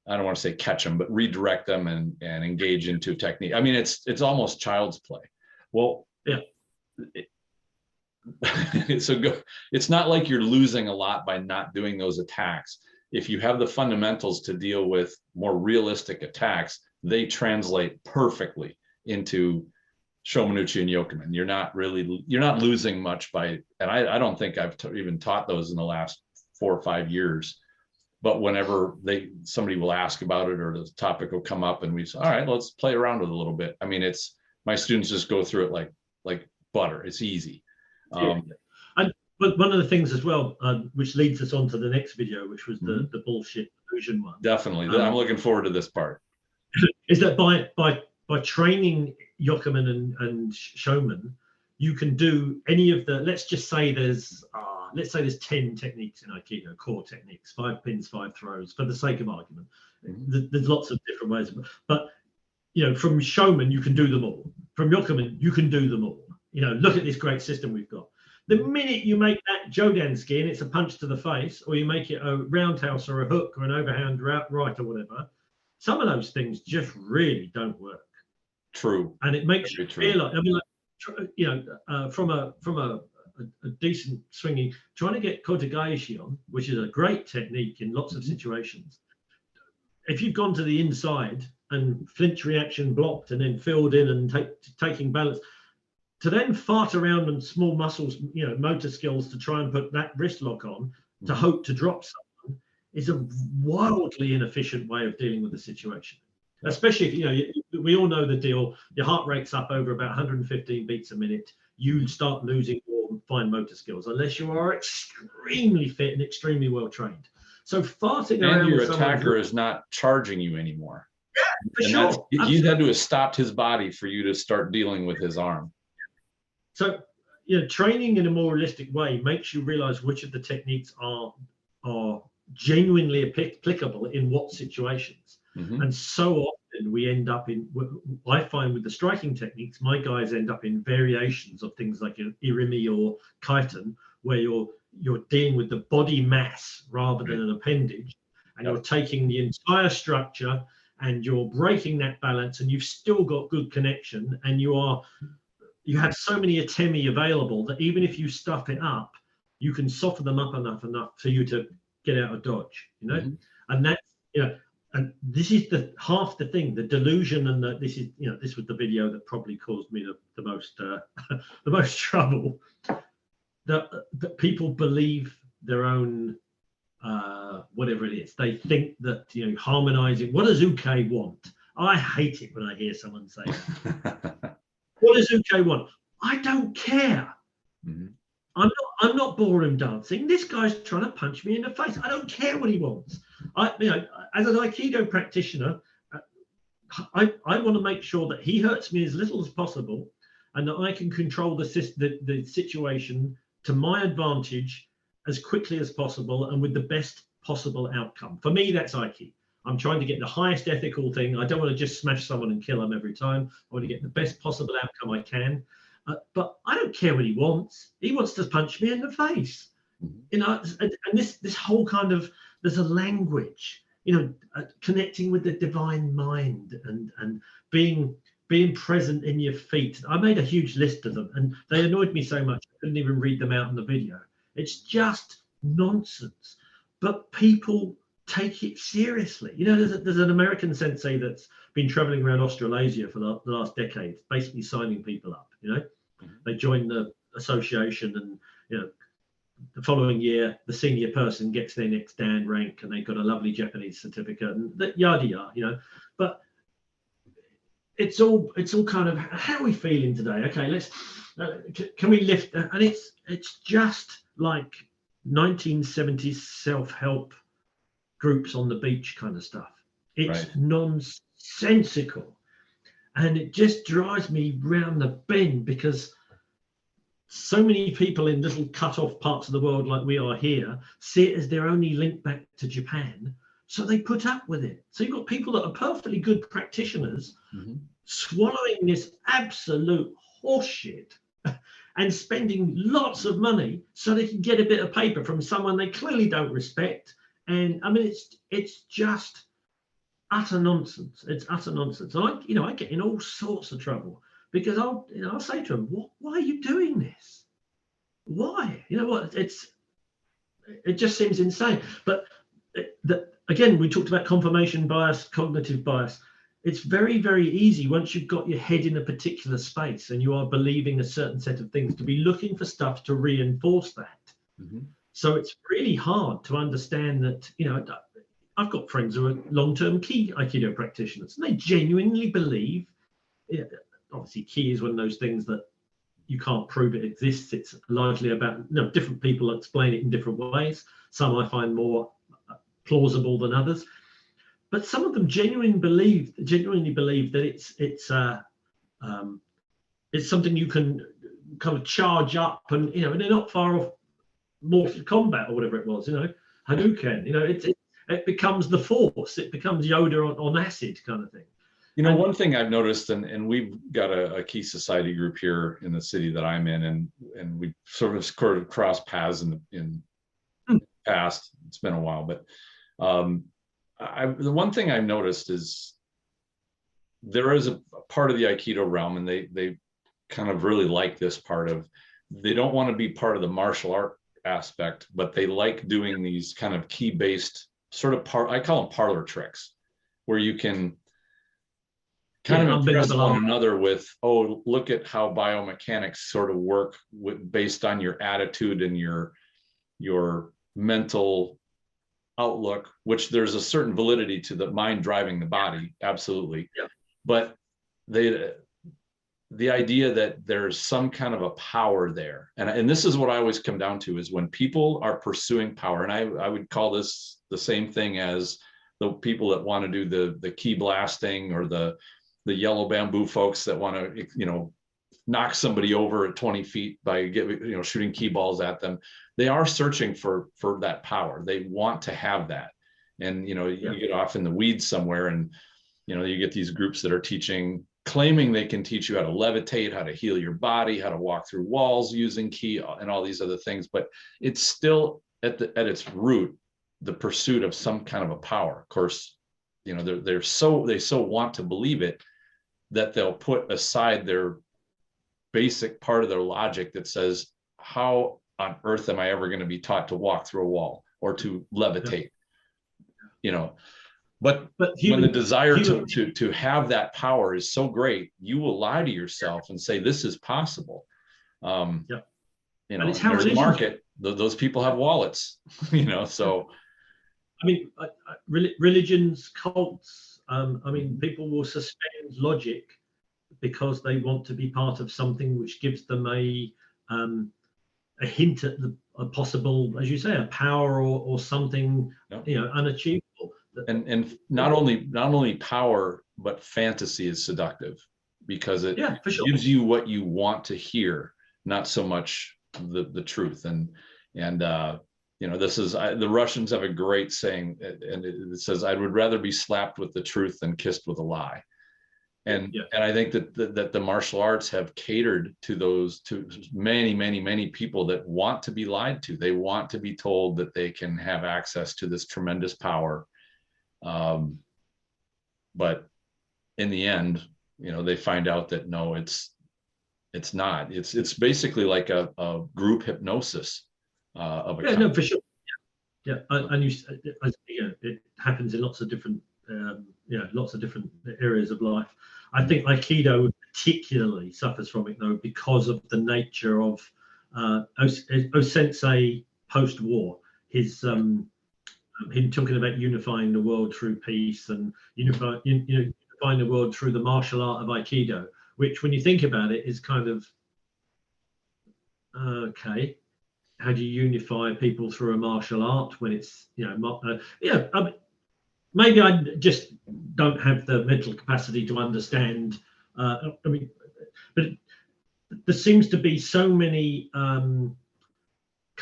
I don't want to say catch them, but redirect them and engage into technique. I mean, it's almost child's play. Well, yeah. It's not like you're losing a lot by not doing those attacks. If you have the fundamentals to deal with more realistic attacks, they translate perfectly into Shomenuchi and Yokomen. You're not losing much by, and I don't think I've even taught those in the last 4 or 5 years. But whenever somebody will ask about it or the topic will come up and we say, all right, let's play around with it a little bit. I mean, my students just go through it like butter. It's easy. But one of the things as well, which leads us on to the next video, which was the bullshit delusion one. Definitely. I'm looking forward to this part. Is that by training Yokomen and Shomen, you can do any of the, let's say there's 10 techniques in Aikido, core techniques, 5 pins, 5 throws, for the sake of argument. There's lots of different ways, but you know, from Shomen, you can do them all. From Yokomen, you can do them all. You know, look at this great system we've got. The minute you make that Jodan skin, it's a punch to the face, or you make it a roundhouse or a hook or an overhand right or whatever. Some of those things just really don't work. True. And it makes you feel like, I mean, like, you know, from a decent swinging, trying to get Kotegaeshi on, which is a great technique in lots of situations. If you've gone to the inside and flinch reaction blocked and then filled in and taking balance, to then fart around and small muscles, you know, motor skills to try and put that wrist lock on to hope to drop someone is a wildly inefficient way of dealing with the situation. Especially if, you know, we all know the deal. Your heart rate's up over about 115 beats a minute. You start losing more fine motor skills unless you are extremely fit and extremely well trained. So farting around, and your attacker is not charging you anymore. Yeah, for sure. He had to have stopped his body for you to start dealing with his arm. So, you know, training in a more realistic way makes you realize which of the techniques are genuinely applicable in what situations. And so often we end up in, I find with the striking techniques, my guys end up in variations of things like irimi or kaiten, where you're dealing with the body mass rather than an appendage, and you're taking the entire structure and you're breaking that balance, and you've still got good connection, and you have so many Atemi available that even if you stuff it up, you can soften them up enough for you to get out of dodge, you know. Mm-hmm. And that's, you know, and this is the half the thing, the delusion, and this is, you know, this was the video that probably caused me the most the most trouble. That people believe their own whatever it is. They think that, you know, harmonizing. What does Uke want? I hate it when I hear someone say that. What does Uke want? I don't care. Mm-hmm. I'm not ballroom dancing. This guy's trying to punch me in the face. I don't care what he wants. You know, as an Aikido practitioner, I want to make sure that he hurts me as little as possible, and that I can control the situation to my advantage as quickly as possible and with the best possible outcome. For me, that's Aiki. I'm trying to get the highest ethical thing. I don't want to just smash someone and kill them every time. I want to get the best possible outcome I can. But I don't care what he wants. He wants to punch me in the face. Mm-hmm. You know, and this whole kind of, there's a language, you know, connecting with the divine mind and being present in your feet. I made a huge list of them, and they annoyed me so much I couldn't even read them out in the video. It's just nonsense. But people take it seriously. You know, there's an American sensei that's been traveling around Australasia for the last decade, basically signing people up. You know, they join the association, and, you know, the following year the senior person gets their next Dan rank, and they've got a lovely Japanese certificate, and yada yada. You know, but it's all kind of, how are we feeling today? Okay, let's can we lift? And it's just like 1970s self-help groups on the beach kind of stuff. It's right. Nonsensical, and it just drives me round the bend, because so many people in little cut-off parts of the world like we are here see it as their only link back to Japan, so they put up with it. So you've got people that are perfectly good practitioners Mm-hmm. swallowing this absolute horseshit and spending lots of money so they can get a bit of paper from someone they clearly don't respect. And I mean, it's just utter nonsense. It's utter nonsense. And I get in all sorts of trouble because I'll say to them, why are you doing this? Why? You know what? It just seems insane. But again, we talked about confirmation bias, cognitive bias. It's very, very easy once you've got your head in a particular space and you are believing a certain set of things to be looking for stuff to reinforce that. Mm-hmm. So it's really hard to understand that, you know, I've got friends who are long-term Ki Aikido practitioners, and they genuinely believe, obviously Ki is one of those things that you can't prove it exists. It's largely about, you know, different people explain it in different ways. Some I find more plausible than others. But some of them genuinely believe that it's something you can kind of charge up, and, you know, and they're not far off Mortal Kombat or whatever it was, you know, Hadouken. You know, it becomes the Force. It becomes Yoda on acid kind of thing. You know, one thing I've noticed, and we've got a Ki Society group here in the city that I'm in, and we sort of crossed paths in the past. It's been a while, but the one thing I've noticed is there is a part of the Aikido realm, and they kind of really like this part of, they don't want to be part of the martial art aspect, but they like doing these kind of Ki-based sort of I call them parlor tricks, where you can kind of impress one another with, oh, look at how biomechanics sort of work based on your attitude and your mental outlook, which there's a certain validity to the mind driving the body, absolutely. Yeah. But the idea that there's some kind of a power there, and this is what I always come down to, is when people are pursuing power, and I would call this the same thing as the people that want to do the Ki blasting, or the yellow bamboo folks that want to, you know, knock somebody over at 20 feet by shooting Ki balls at them. They are searching for that power. They want to have that. And, you know, you get off in the weeds somewhere, and, you know, you get these groups that are claiming they can teach you how to levitate, how to heal your body, how to walk through walls using Ki, and all these other things. But it's still at its root, the pursuit of some kind of a power. Of course, you know, they so want to believe it that they'll put aside their basic part of their logic that says, how on earth am I ever going to be taught to walk through a wall? or to levitate, you know. But human, when the desire to have that power is so great, you will lie to yourself and say, this is possible. You know, there's a market. Those people have wallets, you know, so. I mean, religions, cults, I mean, people will suspend logic because they want to be part of something which gives them a hint at a possible, as you say, a power or something, you know, unachievable. And not only power, but fantasy is seductive, because it gives you what you want to hear, not so much the truth. And you know, this is the Russians have a great saying, and it says, "I would rather be slapped with the truth than kissed with a lie." And I think that the martial arts have catered to many people that want to be lied to. They want to be told that they can have access to this tremendous power. But in the end, you know, they find out that no, it's not. It's basically like a group hypnosis of a company. No, for sure. And it happens in lots of different lots of different areas of life. I think Aikido particularly suffers from it, though, because of the nature of Sensei post-war. Him talking about unifying the world through peace and unifying the world through the martial art of Aikido, which, when you think about it, is kind of okay. How do you unify people through a martial art when it's maybe I just don't have the mental capacity to understand. I mean, but there seems to be so many kind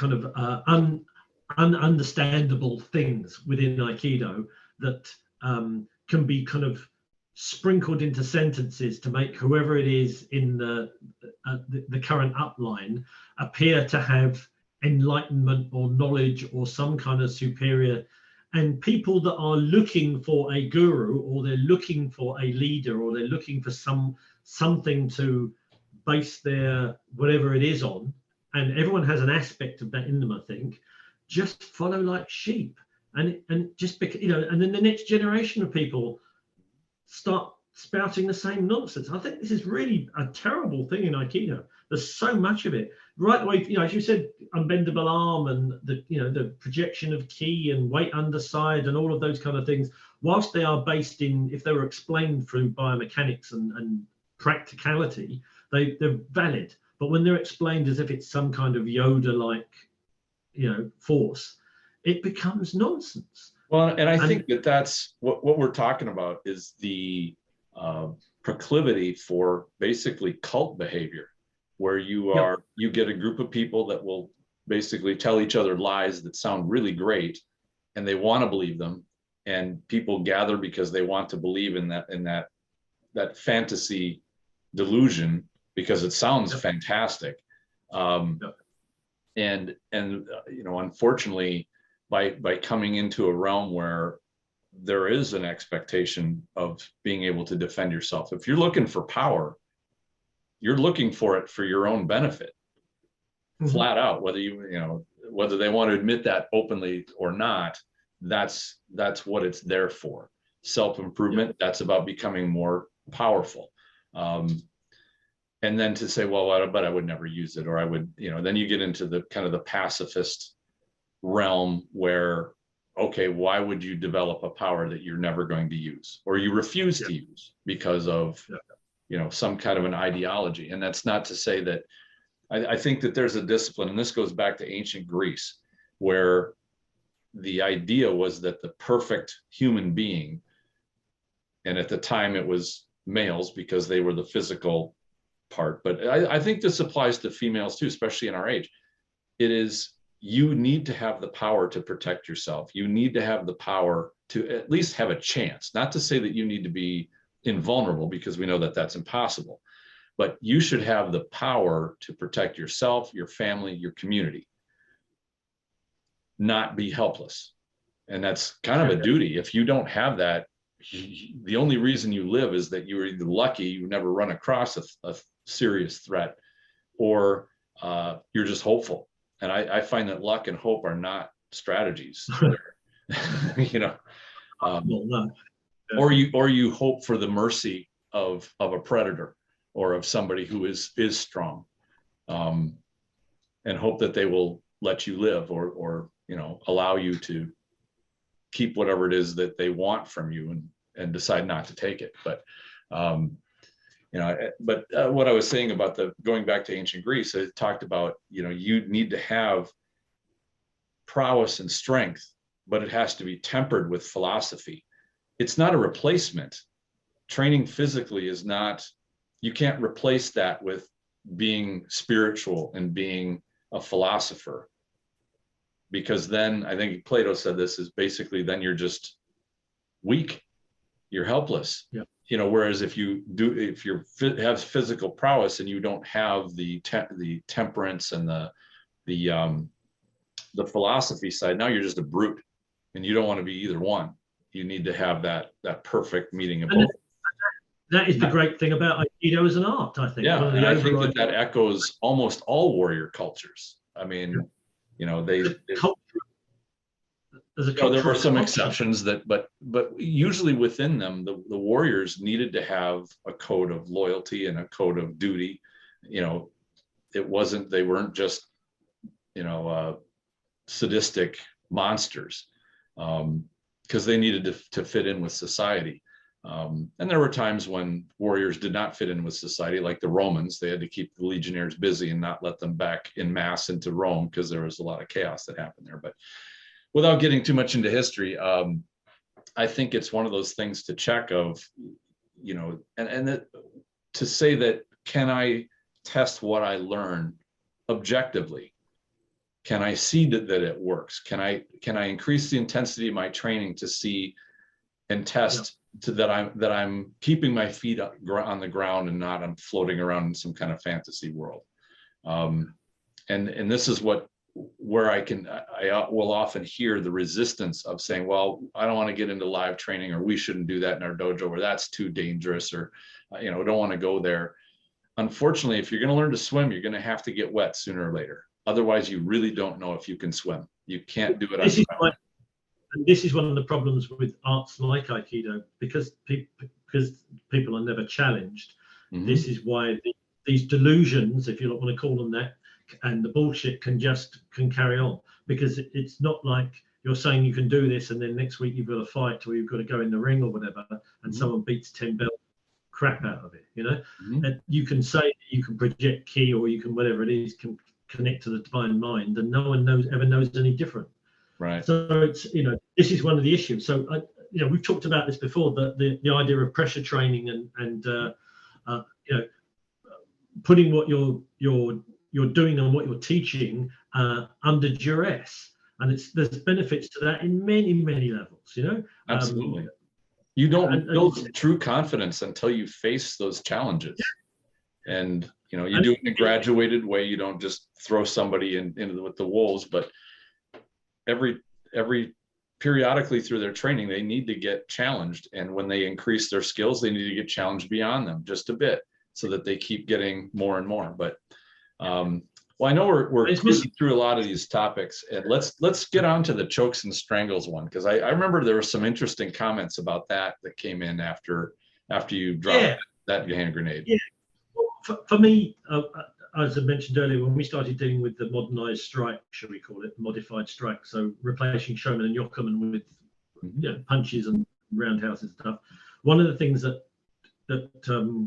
of ununderstandable things within Aikido that can be kind of sprinkled into sentences to make whoever it is in the current upline appear to have enlightenment or knowledge or some kind of superior. And people that are looking for a guru, or they're looking for a leader, or they're looking for something to base their whatever it is on, and everyone has an aspect of that in them, I think, just follow like sheep, and just because, you know, and then the next generation of people start spouting the same nonsense. I think this is really a terrible thing in Aikido. There's so much of it. Right away, you know, as you said, unbendable arm and the projection of ki and weight underside and all of those kind of things, whilst they are based in, if they were explained through biomechanics and practicality, they're valid. But when they're explained as if it's some kind of Yoda-like, you know, force, it becomes nonsense. Well, and I think that's what we're talking about is the proclivity for basically cult behavior, where you get a group of people that will basically tell each other lies that sound really great, and they want to believe them, and people gather because they want to believe in that fantasy delusion because it sounds fantastic. And you know, unfortunately, by coming into a realm where there is an expectation of being able to defend yourself, if you're looking for power, you're looking for it for your own benefit, flat out, whether they want to admit that openly or not. That's what it's there for. Self-improvement, that's about becoming more powerful. And then to say, well, but I would never use it, or I would, you know, then you get into the kind of the pacifist realm where, okay, why would you develop a power that you're never going to use, or you refuse to use because of, you know, some kind of an ideology? And that's not to say that I think that there's a discipline, and this goes back to ancient Greece, where the idea was that the perfect human being, and at the time it was males because they were the physical part, but I think this applies to females too, especially in our age. It is, you need to have the power to protect yourself. You need to have the power to at least have a chance, not to say that you need to be invulnerable, because we know that that's impossible, but you should have the power to protect yourself, your family, your community, not be helpless. And that's kind of a duty. If you don't have that, the only reason you live is that you were either lucky, you never run across a serious threat, or you're just hopeful. And I find that luck and hope are not strategies. You know, Well, no. or you hope for the mercy of a predator or of somebody who is strong, and hope that they will let you live, or you know, allow you to keep whatever it is that they want from you, and decide not to take it. But you know, but what I was saying about going back to ancient Greece, it talked about, you know, you need to have prowess and strength, but it has to be tempered with philosophy. It's not a replacement. Training physically is not, you can't replace that with being spiritual and being a philosopher, because then, I think Plato said this, is basically then you're just weak, you're helpless. Yeah. You know, whereas if you have physical prowess and you don't have the temperance and the philosophy side, now you're just a brute, and you don't want to be either one. You need to have that perfect meeting of both. That is the great thing about Aikido as an art, I think. Yeah, and I think that echoes almost all warrior cultures. I mean, you know, there were some exceptions but usually within them, the warriors needed to have a code of loyalty and a code of duty. You know, they weren't just, you know, sadistic monsters, because they needed to fit in with society. And there were times when warriors did not fit in with society, like the Romans. They had to keep the legionnaires busy and not let them back in mass into Rome, because there was a lot of chaos that happened there. But without getting too much into history, I think it's one of those things to check of, you know, and to say that, can I test what I learn objectively? Can I see that it works? Can I increase the intensity of my training to see and test that I'm keeping my feet on the ground and not I'm floating around in some kind of fantasy world? And this is where I will often hear the resistance of saying, well, I don't want to get into live training, or we shouldn't do that in our dojo, or that's too dangerous, or you know, don't want to go there. Unfortunately, if you're going to learn to swim, you're going to have to get wet sooner or later. Otherwise, you really don't know if you can swim. You can't do it on your own. This is one of the problems with arts like Aikido, because people are never challenged. Mm-hmm. This is why these delusions, if you don't want to call them that, and the bullshit can carry on, because it's not like you're saying you can do this and then next week you've got a fight, or you've got to go in the ring or whatever, and mm-hmm. someone beats 10 belt crap out of it, you know. Mm-hmm. And you can say you can project ki, or you can, whatever it is, can connect to the divine mind, and no one ever knows any different. Right. So it's, you know, this is one of the issues. So you know, we've talked about this before, the idea of pressure training and you know, putting what you're doing and what you're teaching under duress, and there's benefits to that in many levels, you know. Absolutely. You don't build true confidence until you face those challenges. Yeah. And you know, you do it in a graduated way. You don't just throw somebody with the wolves, but every periodically through their training, they need to get challenged. And when they increase their skills, they need to get challenged beyond them just a bit, so that they keep getting more and more. But well, I know we're cruising through a lot of these topics, and let's get on to the chokes and strangles one, because I remember there were some interesting comments about that came in after you dropped that hand grenade. Yeah. Well, for me, as I mentioned earlier, when we started dealing with the modernized strike, shall we call it, modified strike, so replacing Shomen and Yokomen with you know, punches and roundhouses and stuff, one of the things that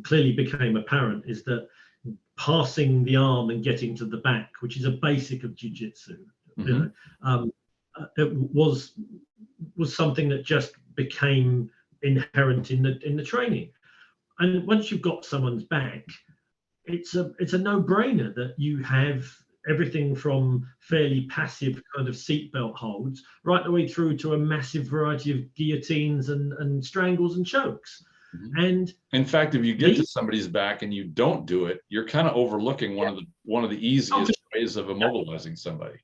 clearly became apparent is that passing the arm and getting to the back, which is a basic of jiu-jitsu, mm-hmm. you know, it was something that just became inherent in the training. And once you've got someone's back, it's a no-brainer that you have everything from fairly passive kind of seatbelt holds right the way through to a massive variety of guillotines and strangles and chokes. Mm-hmm. And in fact, if you get to somebody's back and you don't do it, you're kind of overlooking one of the easiest ways of immobilizing somebody.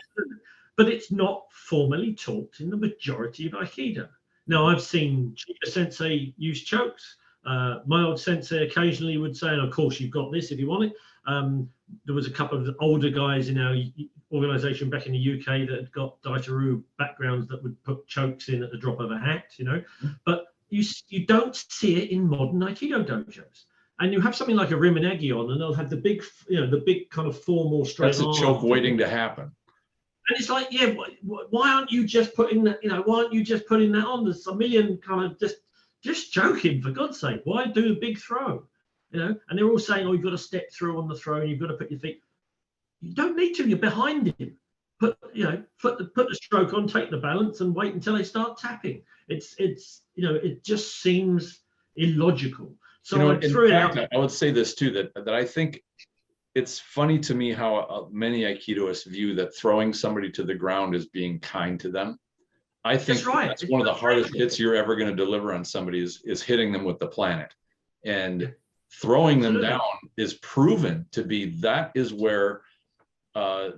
Absolutely. But it's not formally taught in the majority of Aikido. Now, I've seen Chiba Sensei use chokes. My old sensei occasionally would say, and of course you've got this if you want it, There was a couple of older guys in our organization back in the UK that had got Daitaru backgrounds that would put chokes in at the drop of a hat, you know. But you don't see it in modern Aikido dojos. And you have something like a Rimanagi on, and they'll have the big, you know, the big kind of formal straight. That's a choke waiting to happen. And it's like, yeah, why aren't you just putting that? You know, why aren't you just putting that on? There's a million kind of just joking, for God's sake. Why do a big throw? You know, and they're all saying, oh, you've got to step through on the throw, and you've got to put your feet. You don't need to. You're behind him. Put the stroke on, take the balance, and wait until they start tapping. It's you know, it just seems illogical. So, you know, I threw it out. I would say this too, that I think it's funny to me how many Aikidoists view that throwing somebody to the ground as being kind to them. I think that's one of the hardest hits you're ever going to deliver on somebody is hitting them with the planet. And throwing them down is proven to be, that is where a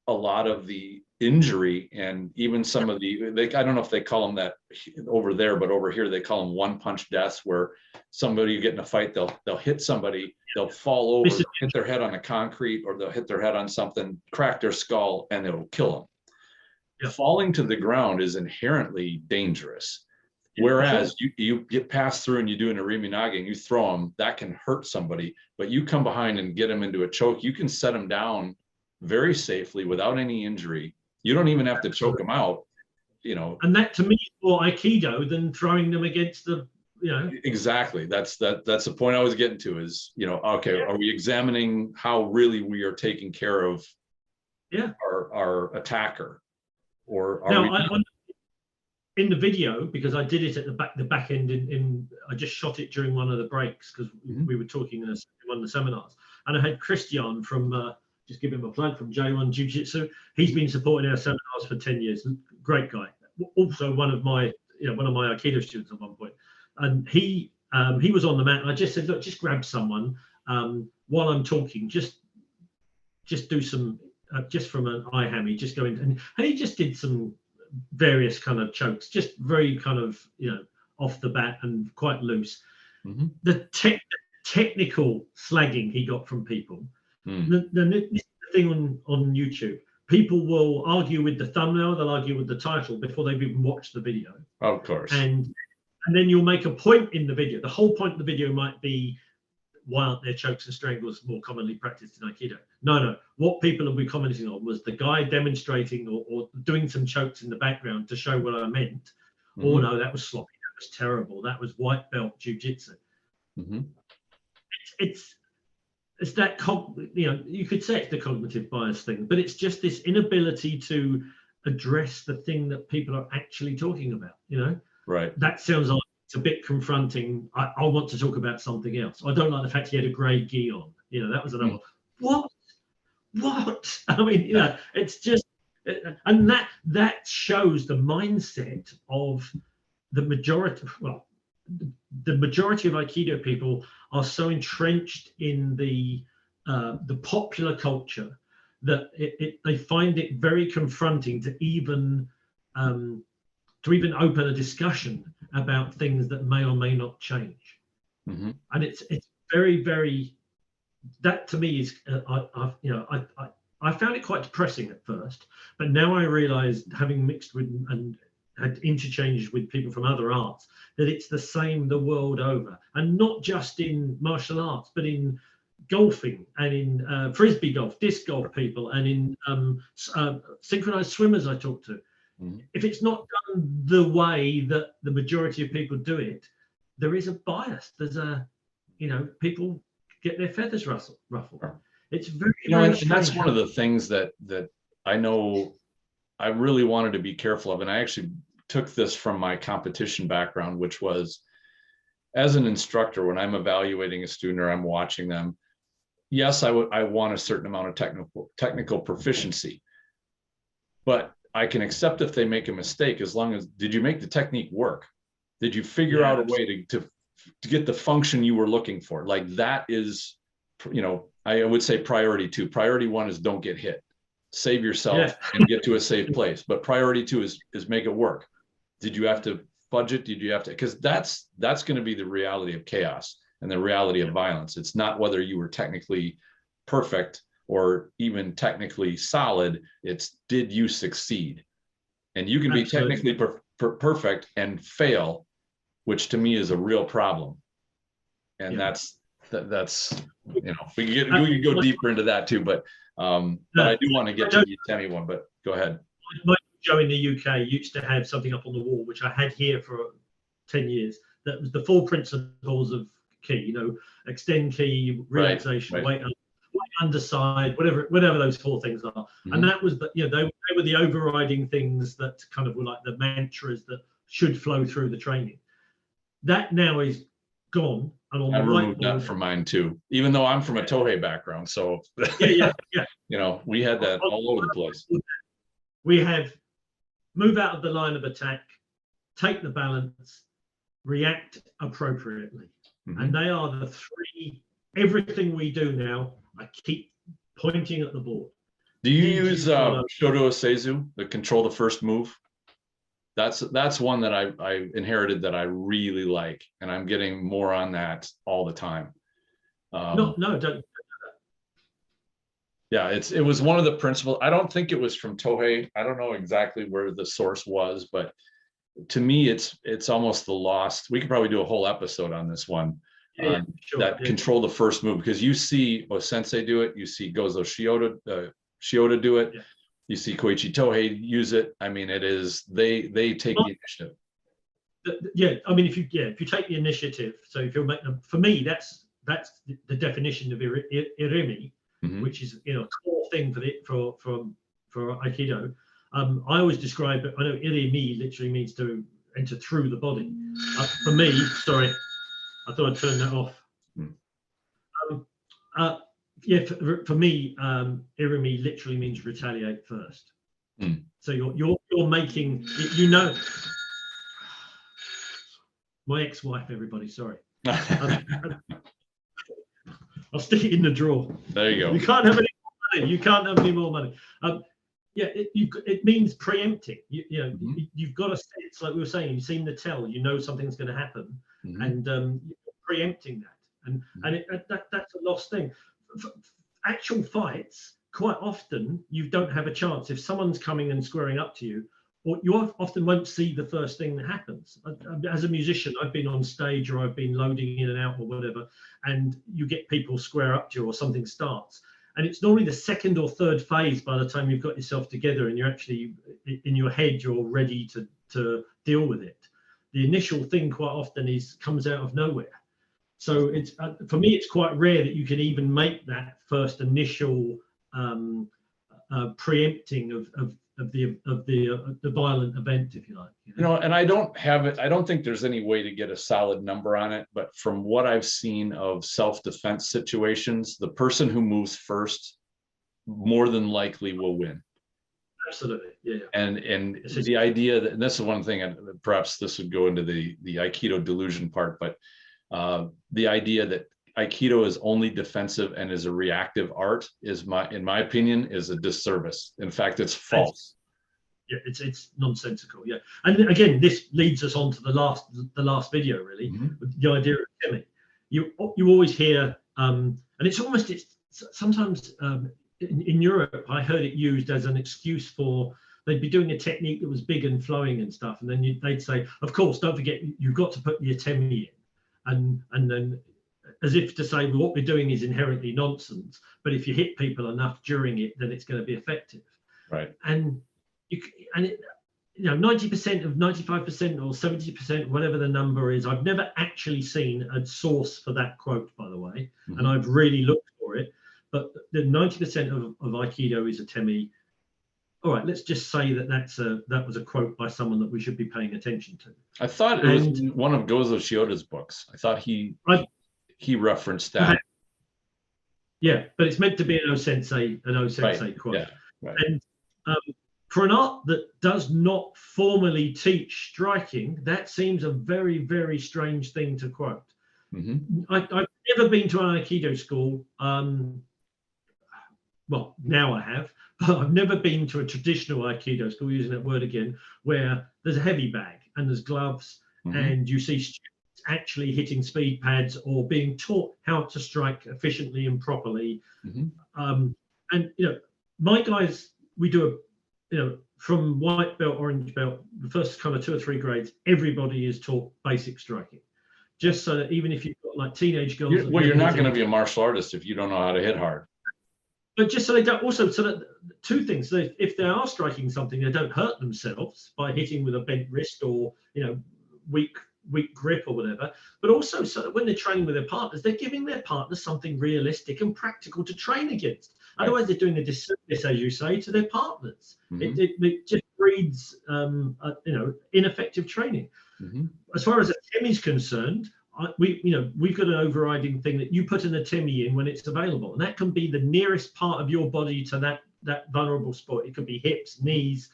lot of the injury and even some of I don't know if they call them that over there, but over here they call them one punch deaths, where somebody you get in a fight, they'll hit somebody, they'll fall over, hit their head on the concrete, or they'll hit their head on something, crack their skull, and it'll kill them. Yeah. Falling to the ground is inherently dangerous. Whereas you get passed through and you do an Ariminagi and you throw them, that can hurt somebody, but you come behind and get them into a choke, you can set them down very safely without any injury. You don't even have to choke them out, you know. And that to me is more Aikido than throwing them against the, you know. Exactly. That's the point I was getting to is, you know, okay, are we examining how really we are taking care of our attacker? Or are we... in the video, because I did it at the back end I just shot it during one of the breaks because we were talking in one of the seminars, and I had Christian from just give him a plug, from J1 Jiu-Jitsu. He's been supporting our seminars for 10 years. Great guy. Also one of my Aikido students at one point. And he was on the mat, and I just said, look, just grab someone while I'm talking, just do some just from an eye hammy, just go in, and he just did some various kind of chokes, just very kind of, you know, off the bat and quite loose. The technical slagging he got from people. The thing on YouTube, people will argue with the thumbnail, they'll argue with the title before they've even watched the video. Of course. And then you'll make a point in the video. The whole point of the video might be, why aren't there chokes and strangles more commonly practiced in Aikido? No. What people will be commenting on was the guy demonstrating or doing some chokes in the background to show what I meant. Oh no, that was sloppy. That was terrible. That was white belt jiu-jitsu. It's that, you know, you could say it's the cognitive bias thing, but it's just this inability to address the thing that people are actually talking about, you know? Right. That sounds like it's a bit confronting. I want to talk about something else. I don't like the fact he had a grey gi on. You know, that was another what? I mean, you know, it's just, and that shows the mindset of the majority. Well, the majority of Aikido people are so entrenched in the popular culture that they find it very confronting to even open a discussion about things that may or may not change. And it's very, very, that to me is I found it quite depressing at first, but now I realize, having mixed with and had interchanges with people from other arts, that it's the same the world over, and not just in martial arts, but in golfing and in frisbee golf, disc golf people, and in synchronized swimmers I talk to. If it's not done the way that the majority of people do it, there is a bias. There's a, you know, people get their feathers ruffled. It's very, and that's one of the things that I know I really wanted to be careful of. And I actually took this from my competition background, which was, as an instructor, when I'm evaluating a student or I'm watching them, yes, I want a certain amount of technical proficiency, but I can accept if they make a mistake, as long as, did you make the technique work? Did you figure out a way to get the function you were looking for? Like, that is, you know, I would say priority 2. Priority 1 is don't get hit. Save yourself and get to a safe place. But priority 2 is make it work. Did you have to budget? Did you have to? Because that's going to be the reality of chaos and the reality of violence. It's not whether you were technically perfect or even technically solid. It's, did you succeed? And you can be technically perfect and fail, which to me is a real problem. And that's, you know, we can go deeper into that too, but I do want to get to the Atemi one, but go ahead. My show in the UK used to have something up on the wall, which I had here for 10 years. That was the 4 principles of ki, you know, extend ki, relaxation, weight underside, whatever those 4 things are. And that was the, you know, they were the overriding things that kind of were like the mantras that should flow through the training. That now is gone. And on I the removed whiteboard, that from mine too, even though I'm from a Tohei background. So yeah. You know, we had that all over the place. We have move out of the line of attack, take the balance, react appropriately. And they are the 3, everything we do now, I keep pointing at the board. Do you use Shodo Seizu, the control the first move? That's one that I inherited that I really like, and I'm getting more on that all the time. No, don't. Yeah, it was one of the principles. I don't think it was from Tohei. I don't know exactly where the source was, but to me, it's almost the lost. We could probably do a whole episode on this one. Control the first move, because you see Sensei do it, you see Gozo Shioda do it, you see Koichi Tohei use it. I mean, it is they take the initiative. I mean, if you take the initiative, so if you're making, for me, that's the definition of irimi, which is, you know, a core thing for Aikido. I always describe it. I know irimi literally means to enter through the body. For me, sorry, I thought I'd turn that off. For me, irimi literally means retaliate first. So you're making, you know, my ex-wife, everybody, sorry. I'll stick it in the drawer. There you go. You can't have any more money. You can't have any more money. It means preempting. You know, you've got a sense, like we were saying, you've seen the tell, you know something's going to happen, and you're preempting that. And that's a lost thing. For actual fights, quite often you don't have a chance. If someone's coming and squaring up to you, or you often won't see the first thing that happens. As a musician, I've been on stage or I've been loading in and out or whatever, and you get people square up to you or something starts. And it's normally the 2nd or 3rd phase by the time you've got yourself together and you're actually, in your head, you're ready to deal with it. The initial thing quite often comes out of nowhere. So it's for me, it's quite rare that you can even make that first initial preempting of the violent event, if you like. You know, and I don't have it. I don't think there's any way to get a solid number on it. But from what I've seen of self-defense situations, the person who moves first more than likely will win. Absolutely, yeah. And the idea that, and this is one thing, and perhaps this would go into the Aikido delusion part, but the idea that Aikido is only defensive and is a reactive art in my opinion, is a disservice. In fact, it's false. Yeah, it's nonsensical. Yeah, and again, this leads us on to the last video, really, with the idea of Atemi. You always hear, and it's sometimes in Europe, I heard it used as an excuse for, they'd be doing a technique that was big and flowing and stuff, and then they'd say, of course, don't forget, you've got to put the Atemi in, and then, as if to say, well, what we're doing is inherently nonsense, but if you hit people enough during it, then it's going to be effective. Right. And you know, 90% of 95% or 70%, whatever the number is, I've never actually seen a source for that quote, by the way, and I've really looked for it. But the 90% of Aikido is Atemi. All right, let's just say that was a quote by someone that we should be paying attention to. I thought it was one of Gozo Shioda's books. I thought he referenced that. Yeah, but it's meant to be an Sensei quote. Yeah, right. And for an art that does not formally teach striking, that seems a very, very strange thing to quote. I've never been to an Aikido school. Well, now I have, but I've never been to a traditional Aikido school, using that word again, where there's a heavy bag and there's gloves and you see students actually hitting speed pads or being taught how to strike efficiently and properly. And my guys, we do from white belt, orange belt, the first kind of 2 or 3 grades, everybody is taught basic striking, just so that even if you've got like teenage girls, you're not going to be a martial artist if you don't know how to hit hard. But just so they don't, also so that 2 things: so if they are striking something, they don't hurt themselves by hitting with a bent wrist or weak grip or whatever. But also so that when they're training with their partners, they're giving their partners something realistic and practical to train against. Right. Otherwise, they're doing a disservice, as you say, to their partners. It just breeds ineffective training. As far as Atemi is concerned, we've got an overriding thing that you put an Atemi in when it's available, and that can be the nearest part of your body to that vulnerable spot. It could be hips, knees,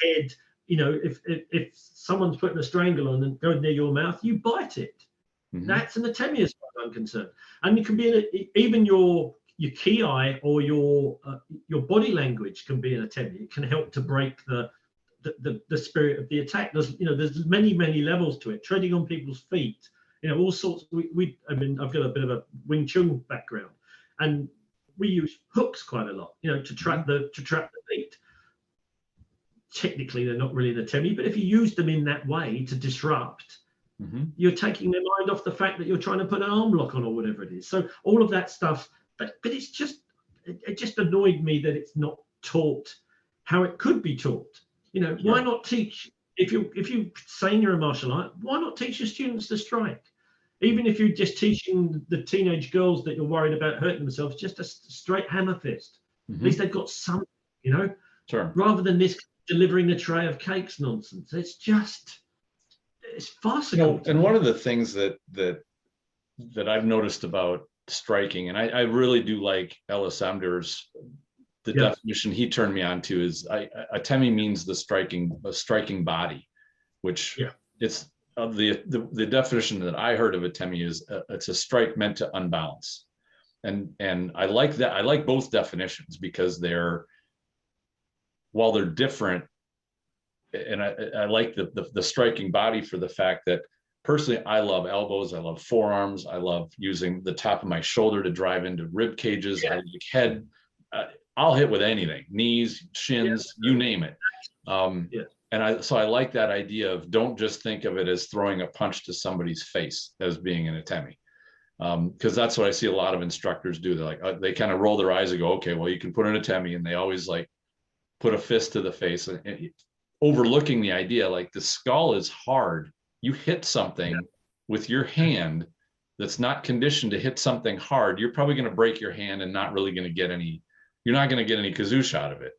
head. If someone's putting a strangle on and goes near your mouth, you bite it. That's an Atemi as far as I'm concerned. And it can be even your ki or your body language can be an Atemi. It can help to break the spirit of the attack. There's many levels to it. Treading on people's feet. All sorts. I've got a bit of a Wing Chun background, and we use hooks quite a lot. To trap the feet. Technically, they're not really an Atemi, but if you use them in that way to disrupt, you're taking their mind off the fact that you're trying to put an arm lock on or whatever it is. So all of that stuff, but it's just it just annoyed me that it's not taught how it could be taught. Why not teach? If you saying you're a martial art, why not teach your students to strike? Even if you're just teaching the teenage girls that you're worried about hurting themselves, just a straight hammer fist. At least they've got something, Sure. Rather than this delivering a tray of cakes nonsense. It's farcical. And one of the things that I've noticed about striking, and I really do like Ellis Amder's the definition he turned me on to is Atemi means the striking body, which it's the definition that I heard of Atemi is it's a strike meant to unbalance, and I like that. I like both definitions because while they're different, and I like the striking body for the fact that personally I love elbows, I love forearms, I love using the top of my shoulder to drive into rib cages, I like head. I'll hit with anything, knees, shins, you name it. And I like that idea of don't just think of it as throwing a punch to somebody's face as being an Atemi. Because that's what I see a lot of instructors do. They're like, they kind of roll their eyes and go, okay, well, you can put an Atemi, and they always like put a fist to the face, and overlooking the idea, like the skull is hard. You hit something with your hand that's not conditioned to hit something hard, you're probably going to break your hand and not really going to get any. You're not going to get any kazoosh out of it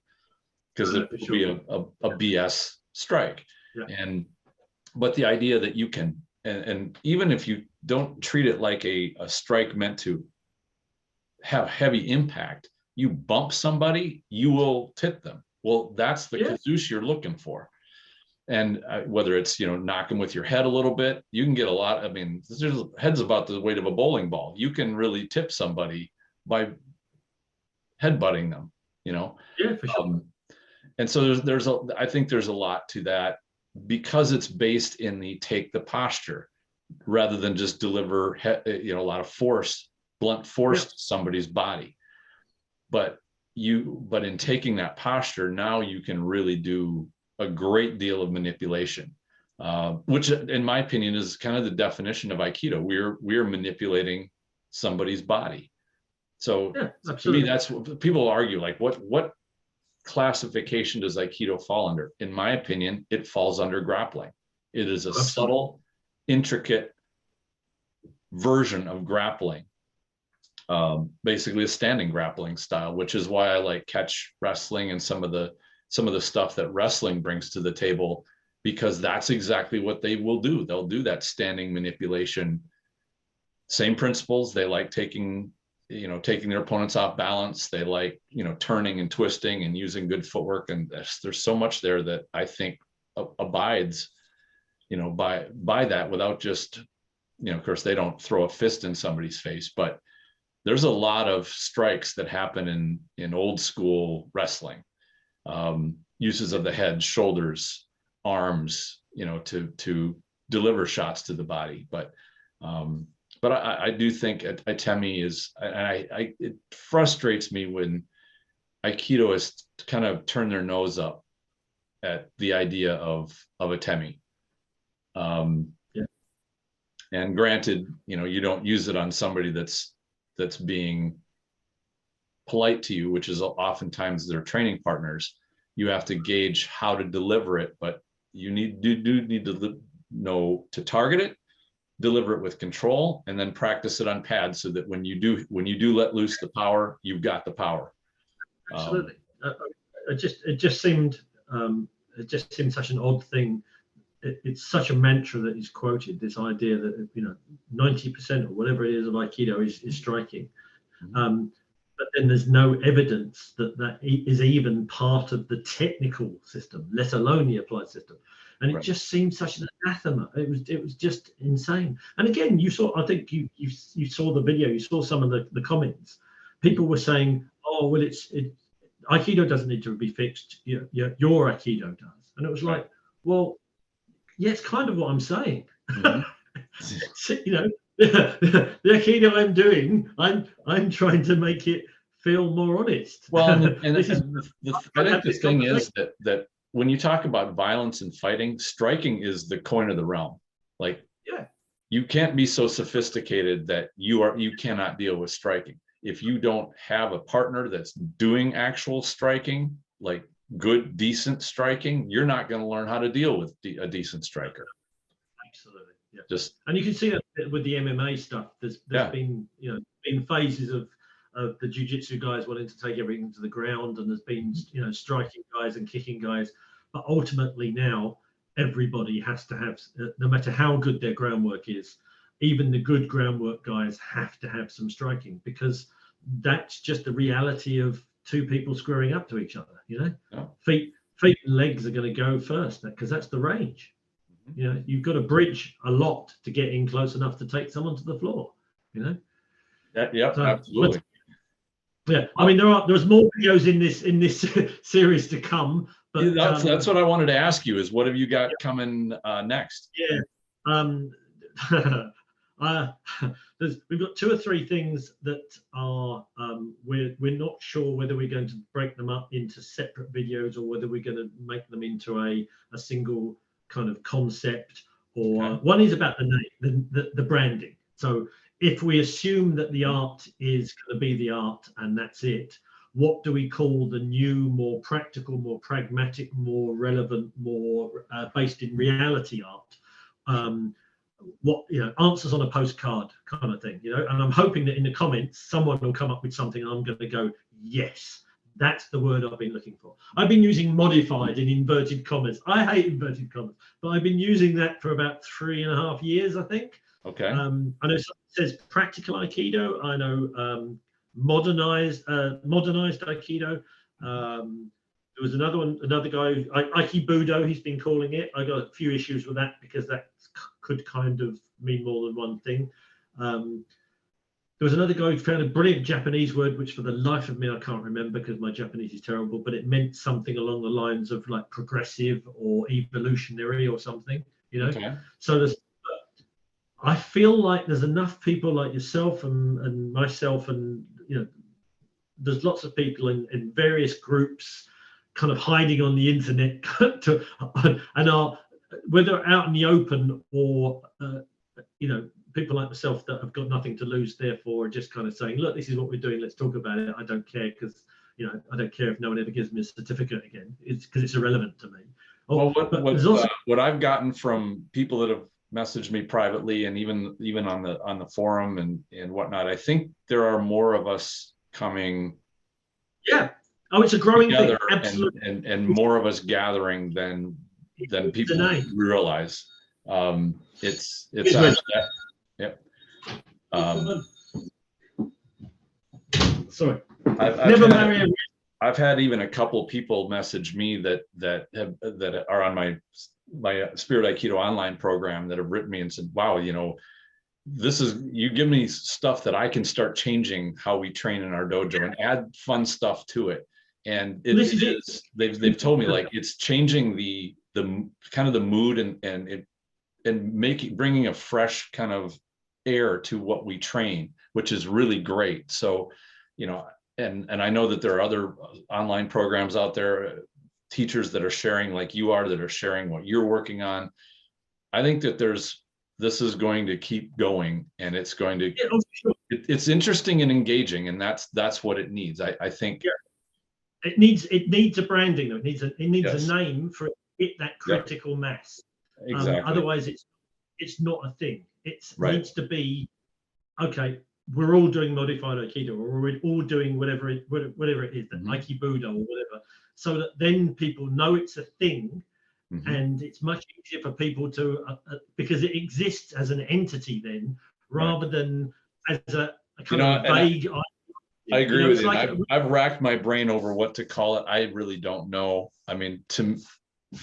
because it will be a BS strike. But the idea that you can, and even if you don't treat it like a strike meant to have heavy impact, you bump somebody, you will tip them. Well, that's the kazoosh you're looking for. And whether it's, knock them with your head a little bit, you can get a lot. I mean, head's about the weight of a bowling ball. You can really tip somebody by headbutting them, Yeah, for sure. And so I think there's a lot to that because it's based in the take the posture rather than just deliver, a lot of blunt force to somebody's body. But in taking that posture, now you can really do a great deal of manipulation, which in my opinion is kind of the definition of Aikido. We're manipulating somebody's body. So to me, that's what people argue, like what classification does Aikido fall under? In my opinion, it falls under grappling. It is a subtle, intricate version of grappling, basically a standing grappling style, which is why I like catch wrestling and some of the stuff that wrestling brings to the table, because that's exactly what they will do. They'll do that standing manipulation. Same principles. They like taking their opponents off balance. They like, turning and twisting and using good footwork. And there's so much there that I think abides, by that without just, of course, they don't throw a fist in somebody's face, but there's a lot of strikes that happen in old school wrestling. Uses of the head, shoulders, arms, to deliver shots to the body. But I do think Atemi is, and it frustrates me when Aikido has kind of turned their nose up at the idea of Atemi. And granted, you don't use it on somebody that's being polite to you, which is oftentimes their training partners. You have to gauge how to deliver it, but you need to know to target it, deliver it with control, and then practice it on pads so that when you do let loose the power, you've got the power. Absolutely. It just seemed such an odd thing. It's such a mantra that is quoted, this idea that 90% or whatever it is of Aikido is striking. But then there's no evidence that is even part of the technical system, let alone the applied system. And it just seemed such an anathema. It was just insane. And again, I think you saw the video, you saw some of the comments. People were saying, oh, well, Aikido doesn't need to be fixed. Your Aikido does. And it was like, well, yeah, it's kind of what I'm saying. The Aikido I'm doing, I'm trying to make it feel more honest. Well, and I think the thing is that when you talk about violence and fighting, striking is the coin of the realm. Like, you can't be so sophisticated that you cannot deal with striking. If you don't have a partner that's doing actual striking, like good, decent striking, you're not going to learn how to deal with a decent striker. Absolutely. Yeah. And you can see that with the MMA stuff. There's been been phases of the jiu-jitsu guys wanting to take everything to the ground, and there's been striking guys and kicking guys. But ultimately now everybody has to have, no matter how good their groundwork is, even the good groundwork guys have to have some striking, because that's just the reality of two people squaring up to each other. Feet and legs are going to go first, because that's the range. You've got to bridge a lot to get in close enough to take someone to the floor. Absolutely. I mean, there's more videos in this series to come. But that's what I wanted to ask you, is what have you got coming next? We've got 2 or 3 things that are we're not sure whether we're going to break them up into separate videos or whether we're going to make them into a single kind of concept. Or one is about the name, the branding. So if we assume that the art is going to be the art and that's it, what do we call the new, more practical, more pragmatic, more relevant, more based in reality art? What answers on a postcard kind of thing, and I'm hoping that in the comments someone will come up with something and I'm going to go, yes, that's the word I've been looking for. I've been using modified in inverted commas. I hate inverted commas, but I've been using that for about 3.5 years, I think. Okay. I know it says practical Aikido. I know modernized Aikido. There was another guy, Aikibudo, he's been calling it. I got a few issues with that because that could kind of mean more than one thing. There was another guy who found a brilliant Japanese word, which for the life of me, I can't remember because my Japanese is terrible, but it meant something along the lines of like progressive or evolutionary or something, Okay. So I feel like there's enough people like yourself and myself, and there's lots of people in various groups kind of hiding on the internet and are, whether out in the open or people like myself that have got nothing to lose, therefore are just kind of saying, look, this is what we're doing, let's talk about it. I don't care because I don't care if no one ever gives me a certificate again. It's because it's irrelevant to me. What I've gotten from people that have messaged me privately and even on the forum and whatnot, I think there are more of us coming. Yeah. Oh, it's a growing thing. Absolutely. And more of us gathering than people realize. It's yep. Sorry. I've had even a couple people message me that are on my Spirit Aikido online program that have written me and said, wow, you give me stuff that I can start changing how we train in our dojo and add fun stuff to it. And they've told me like it's changing the kind of the mood and bringing a fresh kind of air to what we train, which is really great. So, and I know that there are other online programs out there, teachers that are sharing like you are, that are sharing what you're working on. I think that this is going to keep going, and it's going to, it's interesting and engaging, and that's what it needs. I think it needs a branding though. It needs yes. a name for it, that critical mass. Exactly. Otherwise it's not a thing. It right. needs to be, okay, we're all doing modified Aikido, or we're all doing whatever it is, the Aikibudo or whatever, so that then people know it's a thing. And it's much easier for people to, because it exists as an entity then, rather than as a kind of vague idea. I agree with you. Like, I've racked my brain over what to call it. I really don't know. I mean,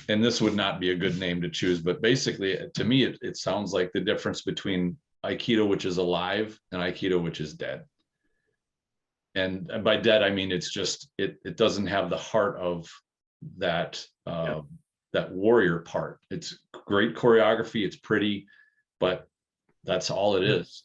and this would not be a good name to choose, but basically, to me, it sounds like the difference between Aikido, which is alive, and Aikido, which is dead. And by dead, I mean it's just it doesn't have the heart of that. That warrior part. It's great choreography, it's pretty, but that's all it is.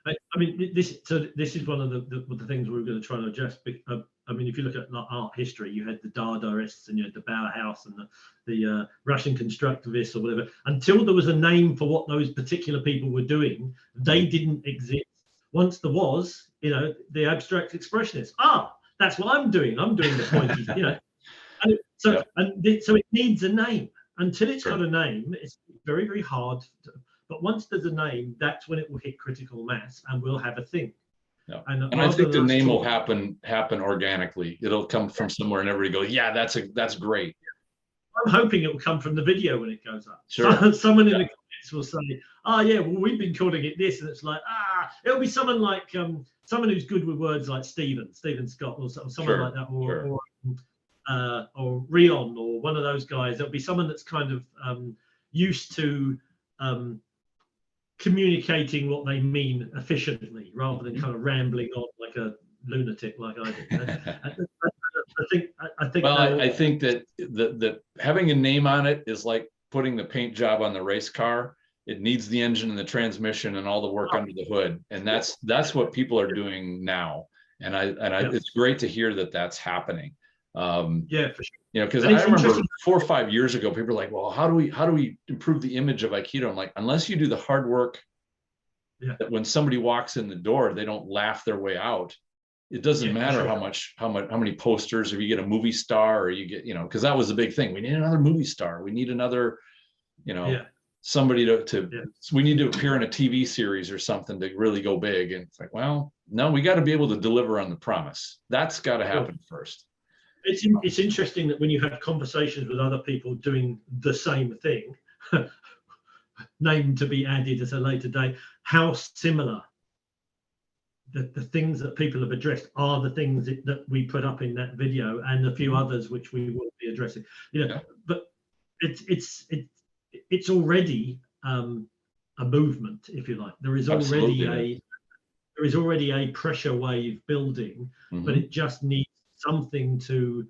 I mean, this is one of the things we're going to try and adjust. I mean, if you look at art history, you had the Dadaists and you had the Bauhaus and the Russian constructivists or whatever. Until there was a name for what those particular people were doing, they didn't exist. Once there was, the abstract expressionists. That's what I'm doing. I'm doing the pointy, So it needs a name. Until it's got a name, it's very, very hard. But once there's a name, that's when it will hit critical mass and we'll have a thing. Yeah. And I think the name will happen organically. It'll come from somewhere and everybody goes, yeah, that's great. I'm hoping it will come from the video when it goes up. Sure. Someone in the comments will say, well, we've been calling it this. And it's like, it'll be someone like, someone who's good with words like Stephen Scott or someone like that, or Rion or one of those guys. There'll be someone that's kind of used to communicating what they mean efficiently rather than kind of rambling on like a lunatic like I do. I think that having a name on it is like putting the paint job on the race car. It needs the engine and the transmission and all the work under the hood, and that's what people are doing now. And it's great to hear that that's happening. For sure. Because I remember 4 or 5 years ago, people were like, well, how do we improve the image of Aikido? I'm like, unless you do the hard work, that when somebody walks in the door, they don't laugh their way out. It doesn't matter how many posters, or you get a movie star, or you get, because that was the big thing. We need another movie star. We need another, somebody we need to appear in a TV series or something to really go big. And it's like, well, no, we got to be able to deliver on the promise. That's got to happen first. It's interesting that when you have conversations with other people doing the same thing, name to be added at a later date, how similar the things that people have addressed are the things that we put up in that video and a few others which we will be addressing. But it's already a movement, if you like. There is already a pressure wave building, but it just needs something to.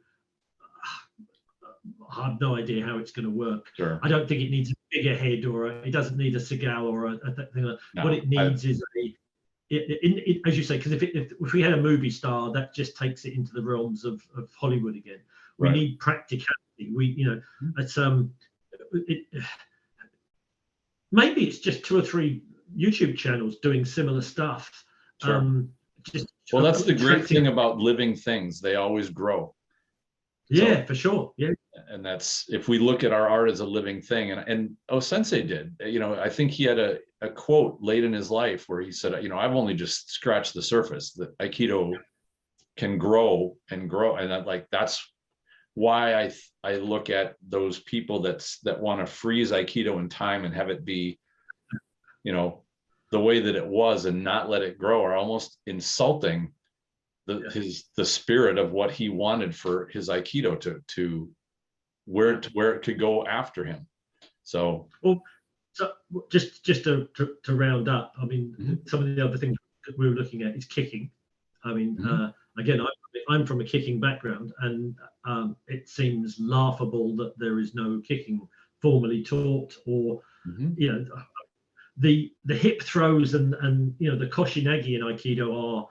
I have no idea how it's going to work. Sure. I don't think it needs a bigger head, or it doesn't need a Seagal or a thing like that. No, what it needs is as you say, because if we had a movie star, that just takes it into the realms of Hollywood again. We need practicality. It's maybe it's just 2 or 3 YouTube channels doing similar stuff. Sure. That's the great thing about living things. They always grow. For sure. Yeah. And that's, if we look at our art as a living thing, and Sensei did, I think he had a quote late in his life where he said, I've only just scratched the surface. That Aikido can grow and grow. And that's why I look at those people that want to freeze Aikido in time and have it be, the way that it was and not let it grow, are almost insulting the spirit of what he wanted for his Aikido to where it could go after him. So just to round up, I mean, some of the other things that we were looking at is kicking. I mean, again, I'm from a kicking background, and it seems laughable that there is no kicking formally taught, or You know, the hip throws and you know, the koshinagi in Aikido are,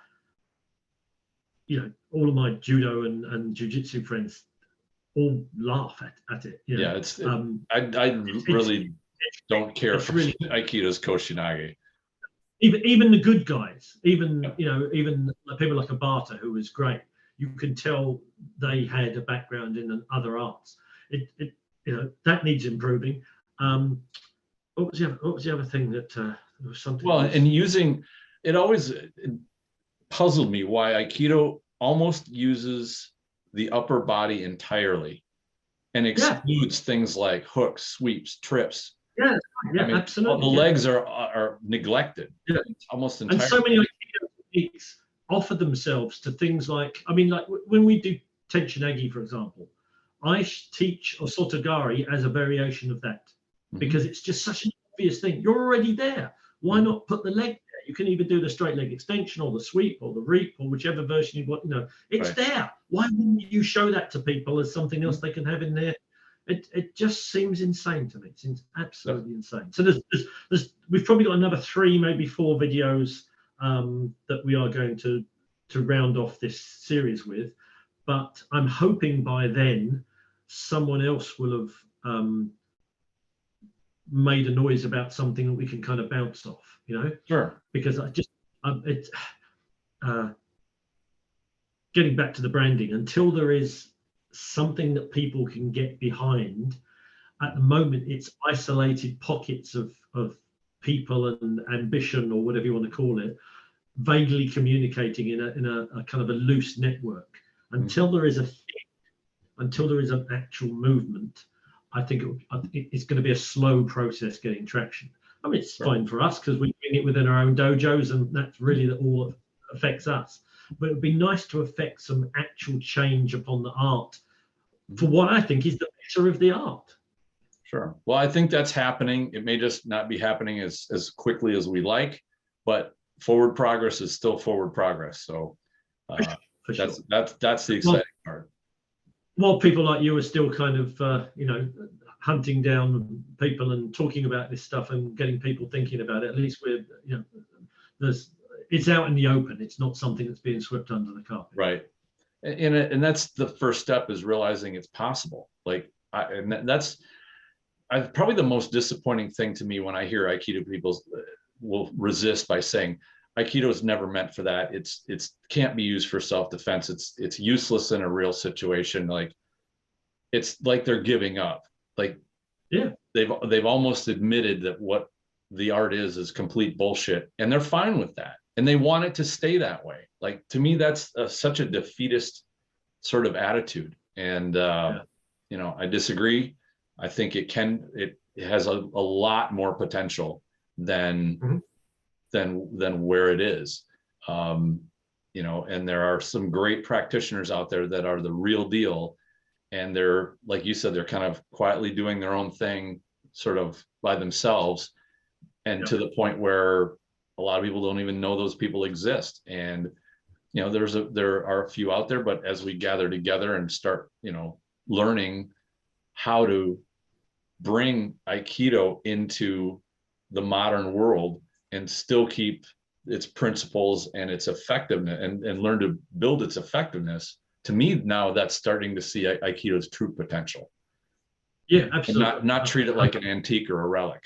you know, all of my judo and jiu-jitsu friends all laugh at it. You know? Yeah, I really don't care for really Aikido's koshinagi. Even the good guys, even you know, even people like Abata, who was great, you can tell they had a background in other arts. It you know, that needs improving. What was the other thing that there was something? Well, and using it always puzzled me why Aikido almost uses the upper body entirely and excludes things like hooks, sweeps, trips. Yeah, I mean, absolutely. The legs are neglected. Yeah. Almost entirely. And so many Aikido techniques offer themselves to things like, I mean, like when we do Tenchinagi, for example, I teach Osotogari as a variation of that because it's just such an obvious thing. You're already there. Why not put the leg there? You can either do the straight leg extension or the sweep or the reap or whichever version you want. You know, it's there. Why wouldn't you show that to people as something else they can have in there? It just seems insane to me. It seems absolutely insane. So we've probably got another 3, maybe 4 videos that we are going to round off this series with. But I'm hoping by then someone else will have made a noise about something that we can kind of bounce off, you know? Sure. Because I just, getting back to the branding, until there is something that people can get behind, at the moment it's isolated pockets of people and ambition, or whatever you want to call it, vaguely communicating in a kind of a loose network. Until there is until there is an actual movement, I think it's going to be a slow process getting traction. I mean, it's fine for us because we bring it within our own dojos, and that's really all that affects us. But it would be nice to affect some actual change upon the art for what I think is the better of the art. Sure. Well, I think that's happening. It may just not be happening as quickly as we like, but forward progress is still forward progress. So that's the exciting part. While people like you are still kind of, you know, hunting down people and talking about this stuff and getting people thinking about it, at least we're, you know, it's out in the open. It's not something that's being swept under the carpet. Right. And that's the first step, is realizing it's possible. Like, that's probably the most disappointing thing to me when I hear Aikido people will resist by saying, Aikido is never meant for that. It's can't be used for self-defense. It's useless in a real situation. Like, it's like they're giving up. Like, yeah, they've almost admitted that what the art is complete bullshit, and they're fine with that, and they want it to stay that way. Like, to me, that's such a defeatist sort of attitude, and you know, I disagree. I think it has a lot more potential than where it is. You know, and there are some great practitioners out there that are the real deal, and they're, like you said, they're kind of quietly doing their own thing sort of by themselves, and to the point where a lot of people don't even know those people exist. And you know, there are a few out there, but as we gather together and start, you know, learning how to bring Aikido into the modern world and still keep its principles and its effectiveness, and learn to build its effectiveness, to me now that's starting to see Aikido's true potential. Yeah, absolutely. And not treat it like an antique or a relic.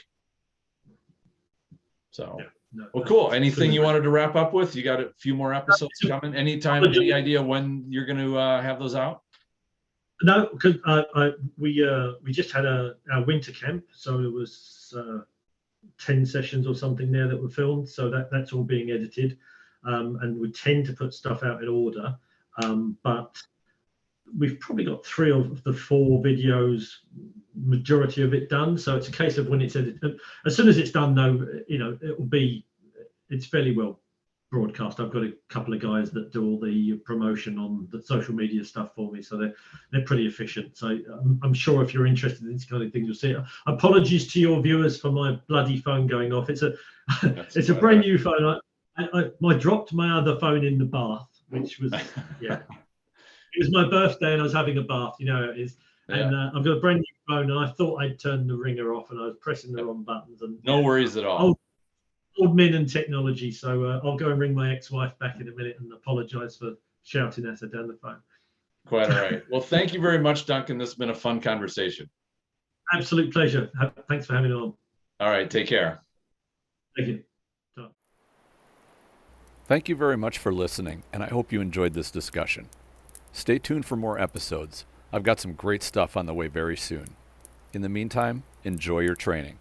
So, no, well, cool. Anything you wanted to wrap up with? You got a few more episodes coming. Anytime, any idea when you're going to have those out? No, because we just had our winter camp, so it was 10 sessions or something there that were filmed, so that's all being edited, and we tend to put stuff out in order, but we've probably got 3 of the 4 videos, majority of it done. So it's a case of when it's edited, as soon as it's done, though, you know, it's fairly well broadcast. I've got a couple of guys that do all the promotion on the social media stuff for me, so they're pretty efficient. So I'm sure if you're interested in this kind of thing, you'll see it. Apologies to your viewers for my bloody phone going off. It's a brand new phone. I dropped my other phone in the bath, which was it was my birthday and I was having a bath. You know, it is. And I've got a brand new phone, and I thought I'd turned the ringer off, and I was pressing the wrong buttons. And no worries at all. Old men and technology. So I'll go and ring my ex-wife back in a minute and apologise for shouting at her down the phone. Quite all right. Well, thank you very much, Duncan. This has been a fun conversation. Absolute pleasure. Thanks for having me on. All right. Take care. Thank you. Thank you very much for listening, and I hope you enjoyed this discussion. Stay tuned for more episodes. I've got some great stuff on the way very soon. In the meantime, enjoy your training.